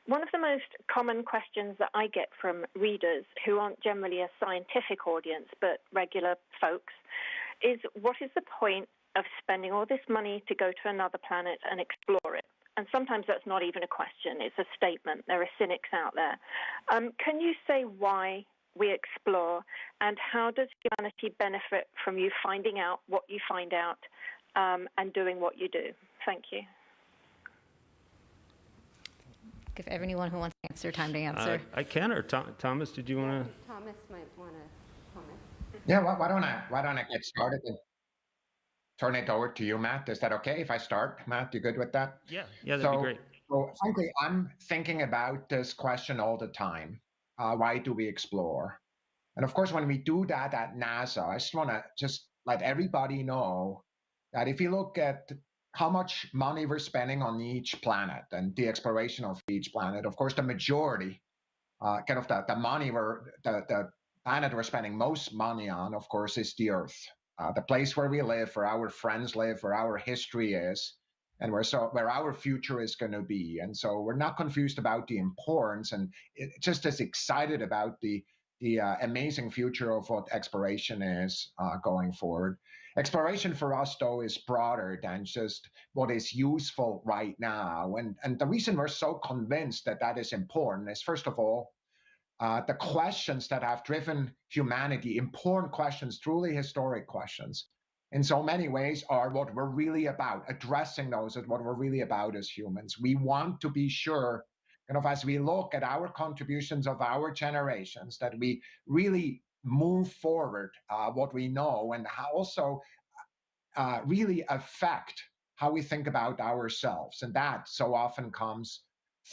One of the most common questions that I get from readers who aren't generally a scientific audience but regular folks is, what is the point of spending all this money to go to another planet and explore it? And sometimes that's not even a question, it's a statement. There are cynics out there. Can you say why we explore, and how does humanity benefit from you finding out what you find out and doing what you do? Thank you. Give everyone who wants to answer time to answer. I can, or Thomas, did you want to? Thomas might want to comment. Yeah, why don't I get started and turn it over to you, Matt? Is that okay if I start? Matt, you good with that? Yeah, that'd be great. So frankly, I'm thinking about this question all the time. Why do we explore? And of course, when we do that at NASA, I just want to let everybody know that if you look at how much money we're spending on each planet and the exploration of each planet, of course, the majority, the money the planet we're spending most money on, of course, is the Earth, the place where we live, where our friends live, where our history is, and where our future is going to be. And so we're not confused about the importance, and just as excited about the amazing future of what exploration is going forward. Exploration for us, though, is broader than just what is useful right now. And the reason we're so convinced that that is important is, first of all, the questions that have driven humanity, important questions, truly historic questions, in so many ways are what we're really about. Addressing those is what we're really about as humans. We want to be sure, as we look at our contributions of our generations, that we really move forward what we know, and how also really affect how we think about ourselves. And that so often comes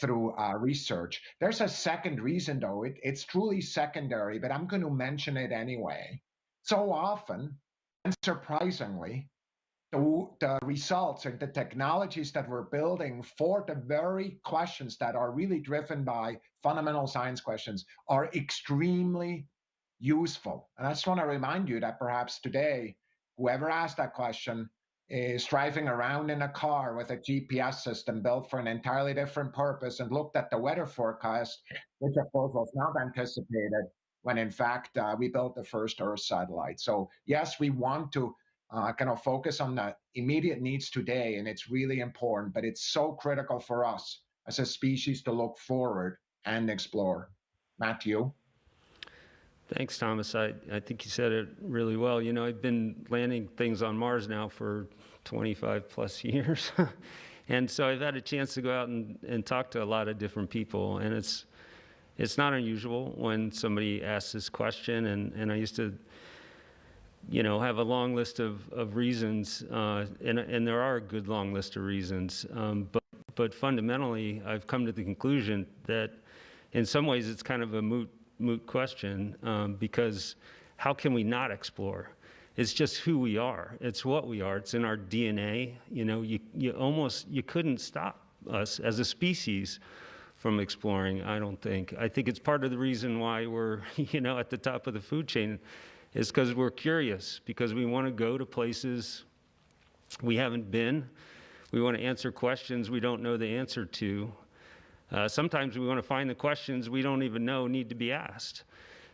through research. There's a second reason, though. It's truly secondary, but I'm going to mention it anyway. So often, and surprisingly, the results and the technologies that we're building for the very questions that are really driven by fundamental science questions are extremely useful. And I just want to remind you that perhaps today, whoever asked that question is driving around in a car with a GPS system built for an entirely different purpose and looked at the weather forecast, which of course was not anticipated when in fact we built the first Earth satellite. So yes, we want to focus on the immediate needs today, and it's really important, but it's so critical for us as a species to look forward and explore. Matthew? Thanks, Thomas. I think you said it really well. You know, I've been landing things on Mars now for 25 plus years. And so I've had a chance to go out and talk to a lot of different people. And it's not unusual when somebody asks this question. And I used to, have a long list of reasons. And there are a good long list of reasons. But fundamentally, I've come to the conclusion that in some ways it's kind of a moot question, because how can we not explore? It's just who we are. It's what we are. It's in our DNA. You couldn't stop us as a species from exploring, I don't think. I think it's part of the reason why we're, at the top of the food chain, is because we're curious, because we want to go to places we haven't been. We want to answer questions we don't know the answer to. Sometimes we want to find the questions we don't even know need to be asked.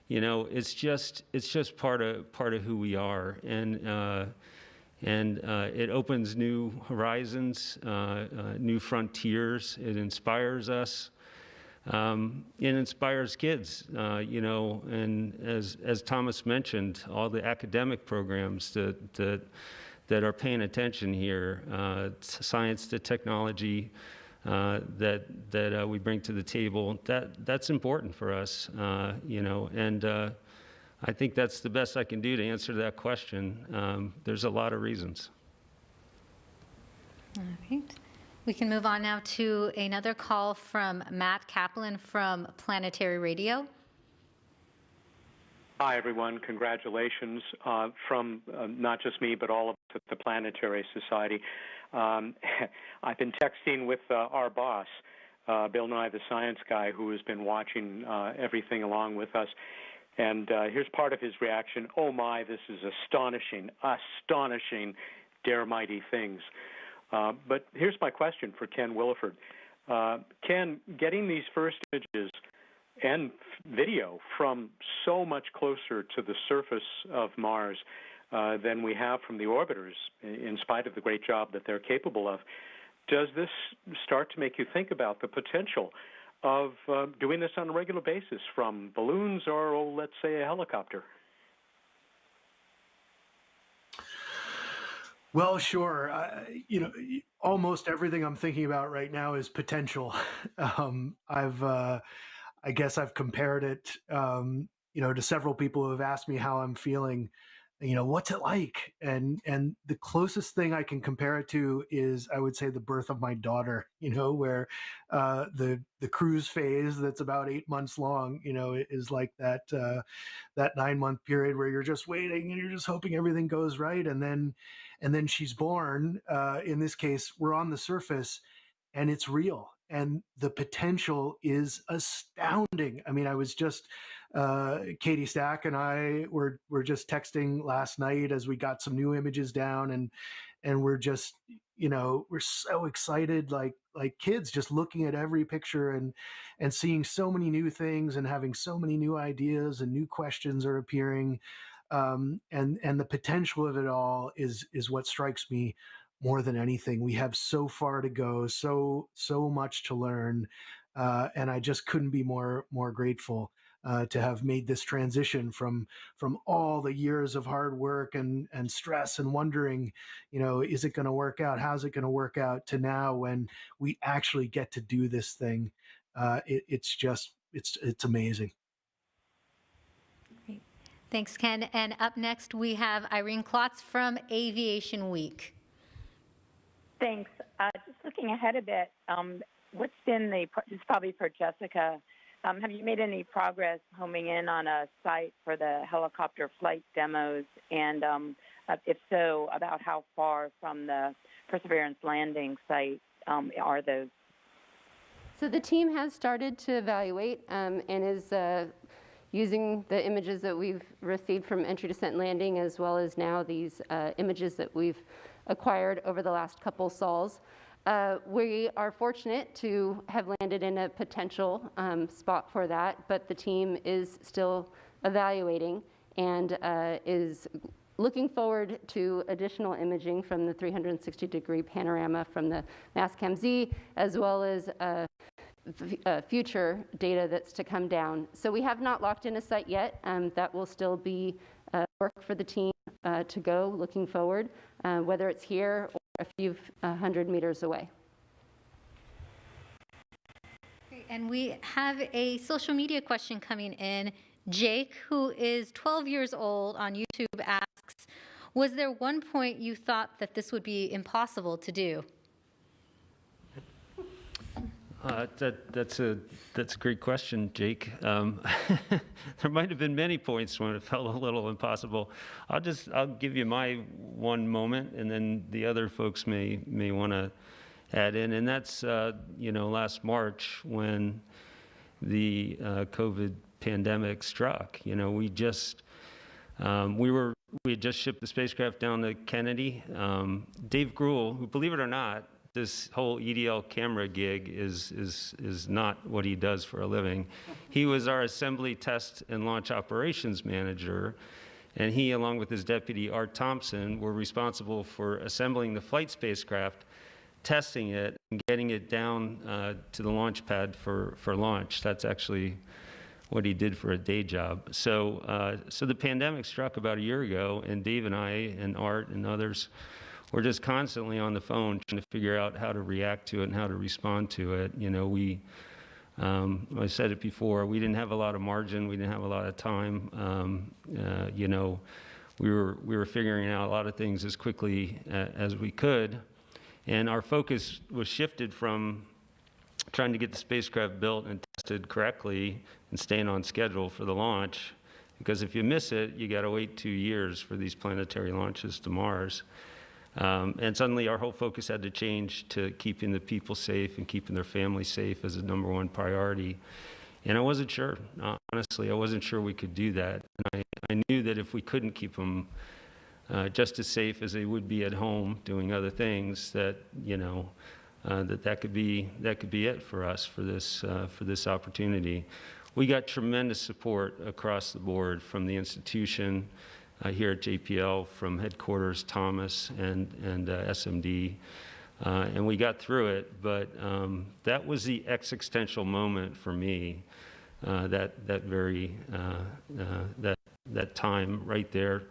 It's just part of who we are, and it opens new horizons, new frontiers. It inspires us. It inspires kids, and as Thomas mentioned, all the academic programs that are paying attention here, science to technology, that we bring to the table, that's important for us, and I think that's the best I can do to answer that question. There's a lot of reasons. All right. We can move on now to another call from Matt Kaplan from Planetary Radio. Hi, everyone. Congratulations from not just me, but all of the Planetary Society. I've been texting with our boss, Bill Nye, the science guy, who has been watching everything along with us. And here's part of his reaction. Oh, my, this is astonishing, dare mighty things. But here's my question for Ken Williford. Ken, getting these first images and video from so much closer to the surface of Mars than we have from the orbiters, in spite of the great job that they're capable of, does this start to make you think about the potential of doing this on a regular basis from balloons or, oh, let's say, a helicopter? Well, sure. Almost everything I'm thinking about right now is potential. I guess I've compared it, to several people who have asked me how I'm feeling. What's it like? And the closest thing I can compare it to is, I would say, the birth of my daughter. Where the cruise phase that's about 8 months long, is like that 9-month period where you're just waiting and you're just hoping everything goes right, and then she's born. In this case, we're on the surface, and it's real, and the potential is astounding. I mean, I was just Katie Stack and I were just texting last night as we got some new images down, and we're just, we're so excited, like kids, just looking at every picture and seeing so many new things and having so many new ideas and new questions are appearing. And the potential of it all is what strikes me more than anything. We have so far to go, so much to learn, and I just couldn't be more grateful to have made this transition from all the years of hard work and stress and wondering, is it going to work out? How's it going to work out? To now, when we actually get to do this thing, it's amazing. Great. Thanks, Ken. And up next, we have Irene Klotz from Aviation Week. Thanks. Just looking ahead a bit, what's been this is probably for Jessica. Have you made any progress homing in on a site for the helicopter flight demos? And if so, about how far from the Perseverance landing site are those? So the team has started to evaluate and is using the images that we've received from entry, descent, landing, as well as now these images that we've acquired over the last couple sols. We are fortunate to have landed in a potential spot for that, but the team is still evaluating and is looking forward to additional imaging from the 360-degree panorama from the Mastcam Z, as well as future data that's to come down. So we have not locked in a site yet. That will still be work for the team to go looking forward, whether it's here or a few hundred meters away. Great. And we have a social media question coming in. Jake, who is 12 years old on YouTube, asks, was there one point you thought that this would be impossible to do? That's a great question, Jake. There might have been many points when it felt a little impossible. I'll give you my one moment, and then the other folks may want to add in. And that's last March when the COVID pandemic struck. We had just shipped the spacecraft down to Kennedy. Dave Gruhl, who, believe it or not, this whole EDL camera gig is not what he does for a living. He was our assembly, test, and launch operations manager, and he, along with his deputy, Art Thompson, were responsible for assembling the flight spacecraft, testing it, and getting it down to the launch pad for launch. That's actually what he did for a day job. So the pandemic struck about a year ago, and Dave and I and Art and others we're just constantly on the phone trying to figure out how to react to it and how to respond to it. I said it before, we didn't have a lot of margin, we didn't have a lot of time. We were figuring out a lot of things as quickly as we could, and our focus was shifted from trying to get the spacecraft built and tested correctly and staying on schedule for the launch, because if you miss it, you got to wait 2 years for these planetary launches to Mars. And suddenly our whole focus had to change to keeping the people safe and keeping their families safe as a #1 priority. And I wasn't sure, honestly, I wasn't sure we could do that. And I knew that if we couldn't keep them just as safe as they would be at home doing other things, that that could be it for us for this opportunity. We got tremendous support across the board from the institution. Here at JPL, from headquarters, Thomas and SMD, and we got through it. But that was the existential moment for me. That time right there,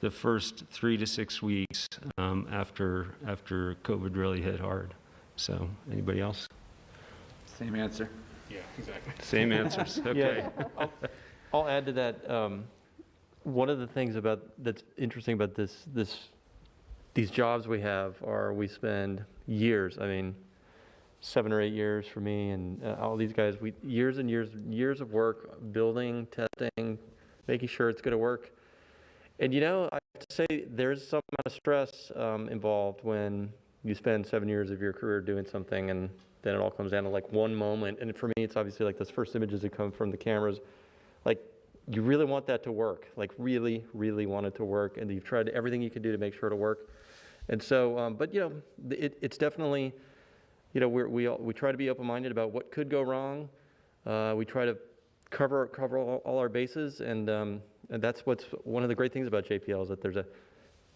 the first 3 to 6 weeks after COVID really hit hard. So, anybody else? Same answer. Yeah, exactly. Same answers. Okay. Yeah, I'll add to that. One of the things that's interesting about these jobs we have are we spend years. I mean, 7 or 8 years for me and all these guys. Years and years of work building, testing, making sure it's going to work. And I have to say there's some amount of stress involved when you spend 7 years of your career doing something and then it all comes down to like one moment. And for me, it's obviously like those first images that come from the cameras. Like, you really want that to work, like really, really want it to work. And you've tried everything you can do to make sure it'll work. And so, but it's definitely, we try to be open-minded about what could go wrong. We try to cover all our bases. And that's what's one of the great things about JPL is that there's a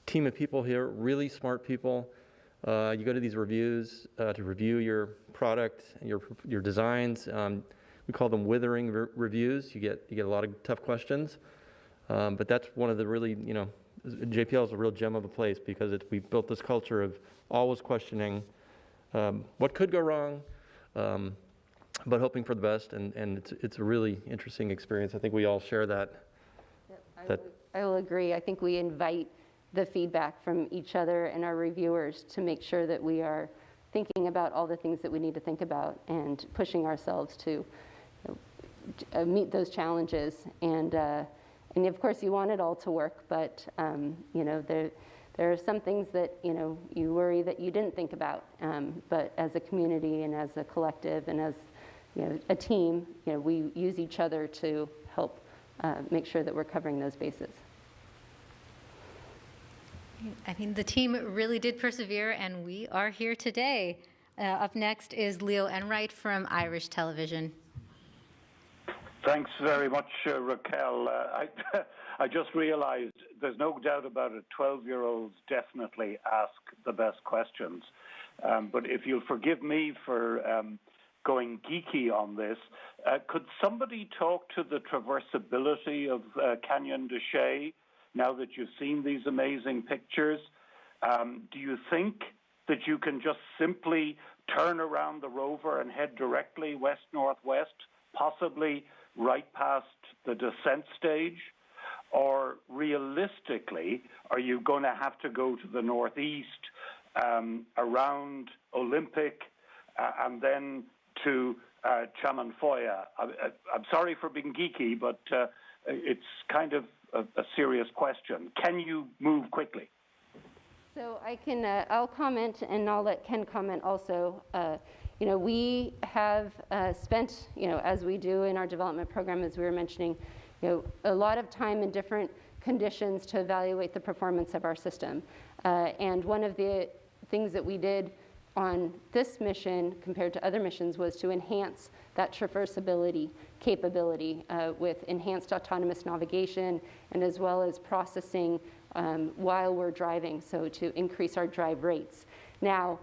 team of people here, really smart people. You go to these reviews to review your product and your designs. We call them withering reviews. You get a lot of tough questions, but that's one of the really JPL is a real gem of a place because we built this culture of always questioning what could go wrong, but hoping for the best. And it's a really interesting experience. I think we all share that. Yep, I will agree. I think we invite the feedback from each other and our reviewers to make sure that we are thinking about all the things that we need to think about and pushing ourselves to meet those challenges. And of course you want it all to work, but there are some things that you worry that you didn't think about. But as a community and as a collective and as a team, we use each other to help make sure that we're covering those bases. I mean, the team really did persevere, and we are here today. Up next is Leo Enright from Irish Television. Thanks very much, Raquel. I just realized there's no doubt about it. 12-year-olds definitely ask the best questions. But if you'll forgive me for going geeky on this, could somebody talk to the traversability of Canyon de Chelly now that you've seen these amazing pictures? Do you think that you can just simply turn around the rover and head directly west-northwest, possibly right past the descent stage? Or realistically, are you going to have to go to the northeast, around Olympic, and then to Chamanfoya? I'm sorry for being geeky, but it's kind of a serious question. Can you move quickly? So I'll comment and I'll let Ken comment also. We have spent, as we do in our development program, as we were mentioning, a lot of time in different conditions to evaluate the performance of our system. And one of the things that we did on this mission compared to other missions was to enhance that traversability capability with enhanced autonomous navigation and as well as processing while we're driving, so to increase our drive rates. Now,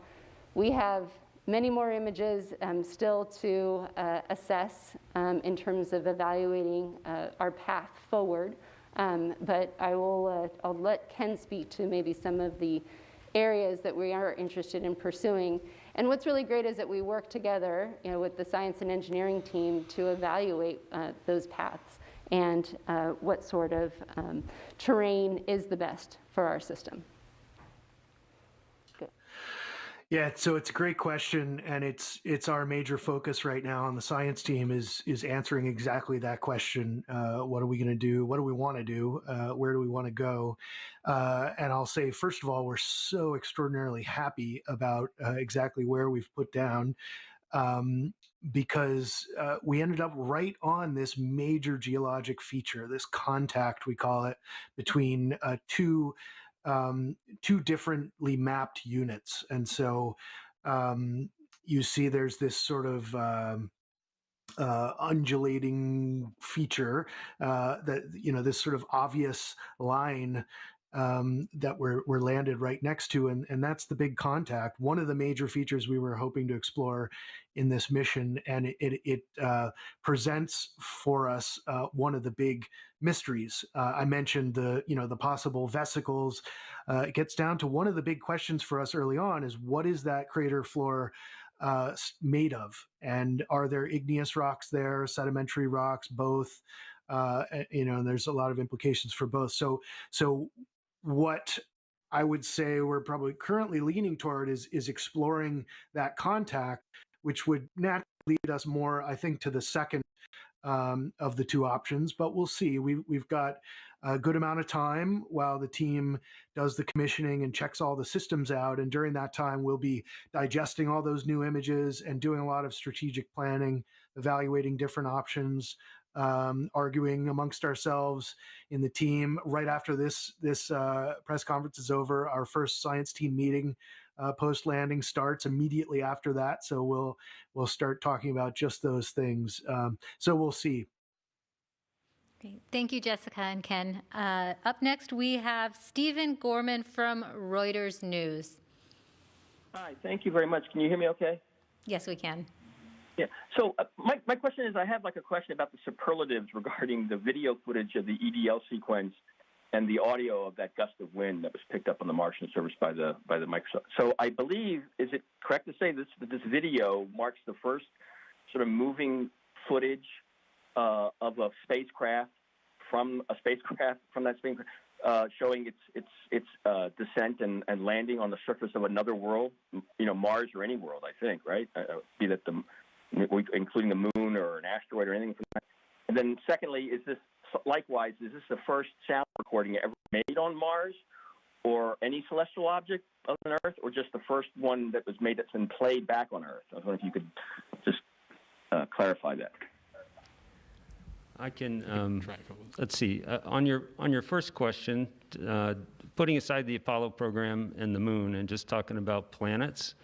we have many more images still to assess in terms of evaluating our path forward, but I'll let Ken speak to maybe some of the areas that we are interested in pursuing. And what's really great is that we work together with the science and engineering team to evaluate those paths and what sort of terrain is the best for our system. Good. Yeah, so it's a great question, and it's our major focus right now on the science team is answering exactly that question. What are we going to do? What do we want to do? Where do we want to go? And I'll say, first of all, we're so extraordinarily happy about exactly where we've put down, because we ended up right on this major geologic feature, this contact, we call it, between two differently mapped units. And so you see there's this sort of undulating feature that, this sort of obvious line that we're landed right next to, and that's the big contact. One of the major features we were hoping to explore in this mission, and it presents for us one of the big mysteries. I mentioned the possible vesicles. It gets down to one of the big questions for us early on is what is that crater floor made of, and are there igneous rocks there, sedimentary rocks, both? And there's a lot of implications for both. So what I would say we're probably currently leaning toward is exploring that contact, which would naturally lead us more, I think, to the second of the two options. But we'll see. We've got a good amount of time while the team does the commissioning and checks all the systems out. And during that time, we'll be digesting all those new images and doing a lot of strategic planning, evaluating different options, arguing amongst ourselves in the team. Right after this press conference is over, our first science team meeting post landing starts immediately after that. So we'll start talking about just those things. So we'll see. Great. Thank you, Jessica and Ken. Up next, we have Stephen Gorman from Reuters News. Hi, thank you very much. Can you hear me okay? Yes, we can. Yeah. So my question is, I have a question about the superlatives regarding the video footage of the EDL sequence and the audio of that gust of wind that was picked up on the Martian surface by the Microsoft. So I believe, is it correct to say that this video marks the first sort of moving footage of a spacecraft from that spacecraft, showing its descent and landing on the surface of another world, Mars or any world, I think, right? Be that including the moon or an asteroid or anything from that. And then secondly, is this the first sound recording ever made on Mars or any celestial object other than Earth, or just the first one that was made that's been played back on Earth? I was wondering if you could just clarify that. I can, let's see, on your first question, putting aside the Apollo program and the moon and just talking about planets,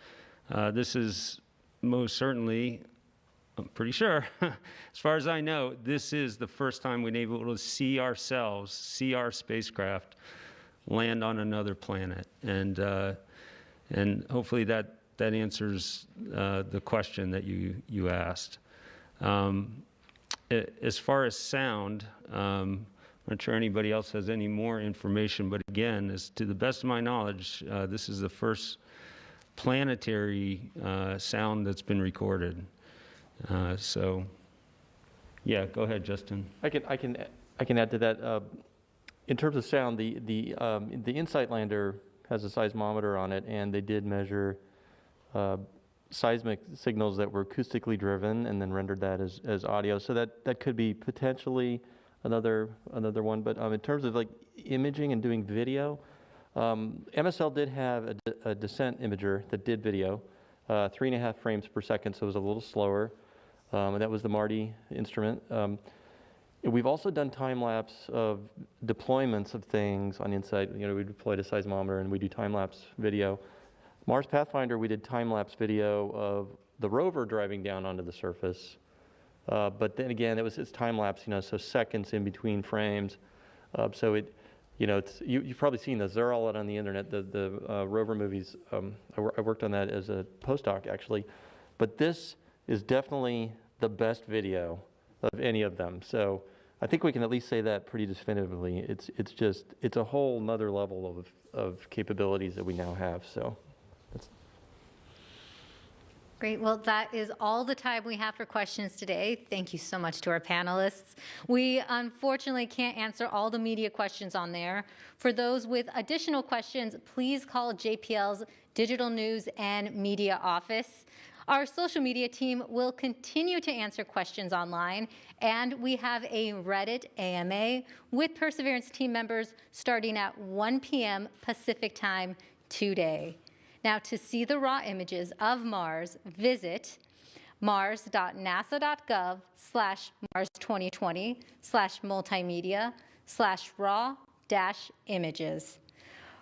this is most certainly, I'm pretty sure, as far as I know, this is the first time we've been able to see ourselves, see our spacecraft land on another planet. And hopefully that answers the question that you asked. As far as sound, I'm not sure anybody else has any more information, but again, as to the best of my knowledge, this is the first planetary sound that's been recorded. So, yeah, go ahead, Justin. I can add to that. In terms of sound, the InSight lander has a seismometer on it, and they did measure seismic signals that were acoustically driven and then rendered that as audio. So that could be potentially another one. But in terms of imaging and doing video, MSL did have a descent imager that did video, 3.5 frames per second, so it was a little slower. And that was the Marte instrument. We've also done time-lapse of deployments of things on InSight. We deployed a seismometer and we do time-lapse video. Mars Pathfinder, we did time-lapse video of the rover driving down onto the surface. But then again, it's time-lapse, so seconds in between frames. So you've probably seen those. They're all out on the internet, the rover movies. I worked on that as a postdoc, actually. But this is definitely the best video of any of them. So I think we can at least say that pretty definitively. It's a whole nother level of capabilities that we now have. So that's Great. Well, that is all the time we have for questions today. Thank you so much to our panelists. We unfortunately can't answer all the media questions on there. For those with additional questions, please call JPL's Digital News and Media Office. Our social media team will continue to answer questions online, and we have a Reddit AMA with Perseverance team members starting at 1 p.m. Pacific time today. Now, to see the raw images of Mars, visit mars.nasa.gov/mars2020/multimedia/raw-images.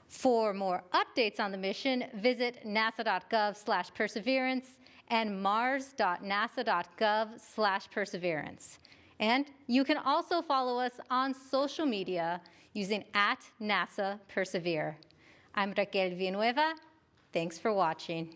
For more updates on the mission, visit nasa.gov/perseverance and mars.nasa.gov/perseverance. And you can also follow us on social media using @NASA Persevere. I'm Raquel Villanueva. Thanks for watching.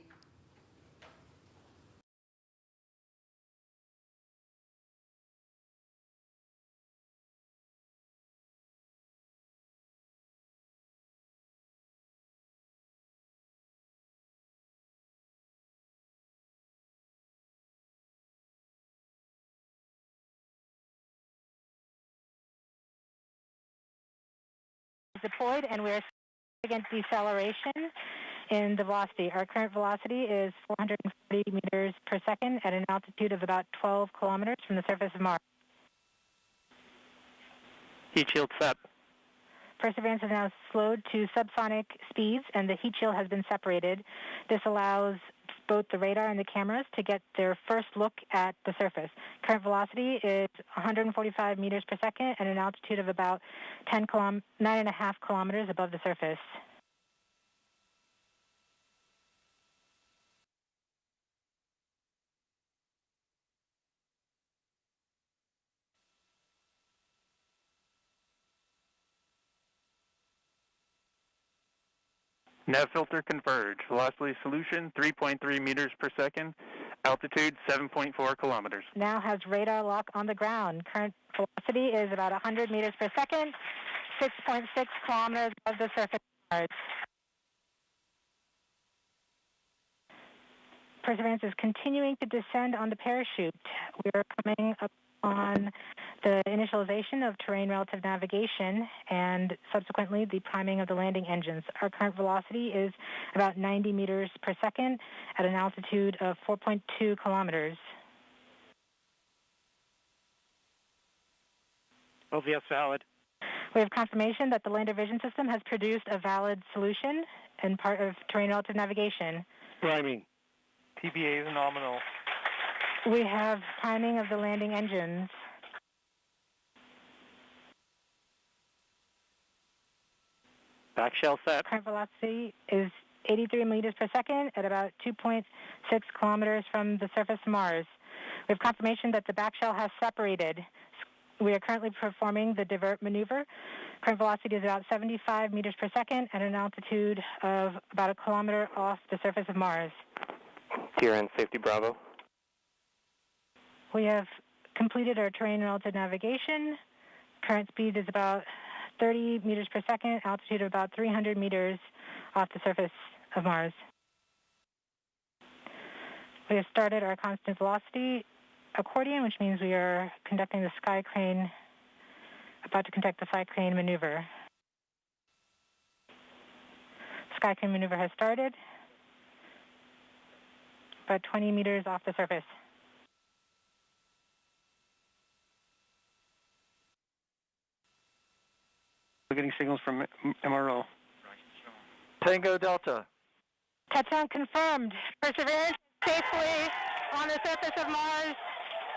Deployed, and we're against deceleration in the velocity. Our current velocity is 440 meters per second at an altitude of about 12 kilometers from the surface of Mars. Heat shield set. Perseverance is now slowed to subsonic speeds, and the heat shield has been separated. This allows both the radar and the cameras to get their first look at the surface. Current velocity is 145 meters per second at an altitude of about 9.5 kilometers above the surface. Nav filter converge. Velocity solution 3.3 meters per second. Altitude 7.4 kilometers. Now has radar lock on the ground. Current velocity is about 100 meters per second, 6.6 kilometers above the surface of Mars. Perseverance is continuing to descend on the parachute. We are coming up on the initialization of terrain relative navigation and subsequently the priming of the landing engines. Our current velocity is about 90 meters per second at an altitude of 4.2 kilometers. OVS valid. We have confirmation that the lander vision system has produced a valid solution and part of terrain relative navigation. Priming. TBA is nominal. We have priming of the landing engines. Back shell set. Current velocity is 83 meters per second at about 2.6 kilometers from the surface of Mars. We have confirmation that the back shell has separated. We are currently performing the divert maneuver. Current velocity is about 75 meters per second at an altitude of about a kilometer off the surface of Mars. TRN safety Bravo. We have completed our terrain relative navigation. Current speed is about 30 meters per second, altitude of about 300 meters off the surface of Mars. We have started our constant velocity accordion, which means we are conducting the sky crane, about to conduct the sky crane maneuver. Sky crane maneuver has started, about 20 meters off the surface. We're getting signals from MRO. Tango Delta. Touchdown confirmed. Perseverance safely on the surface of Mars,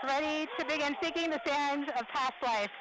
ready to begin seeking the sands of past life.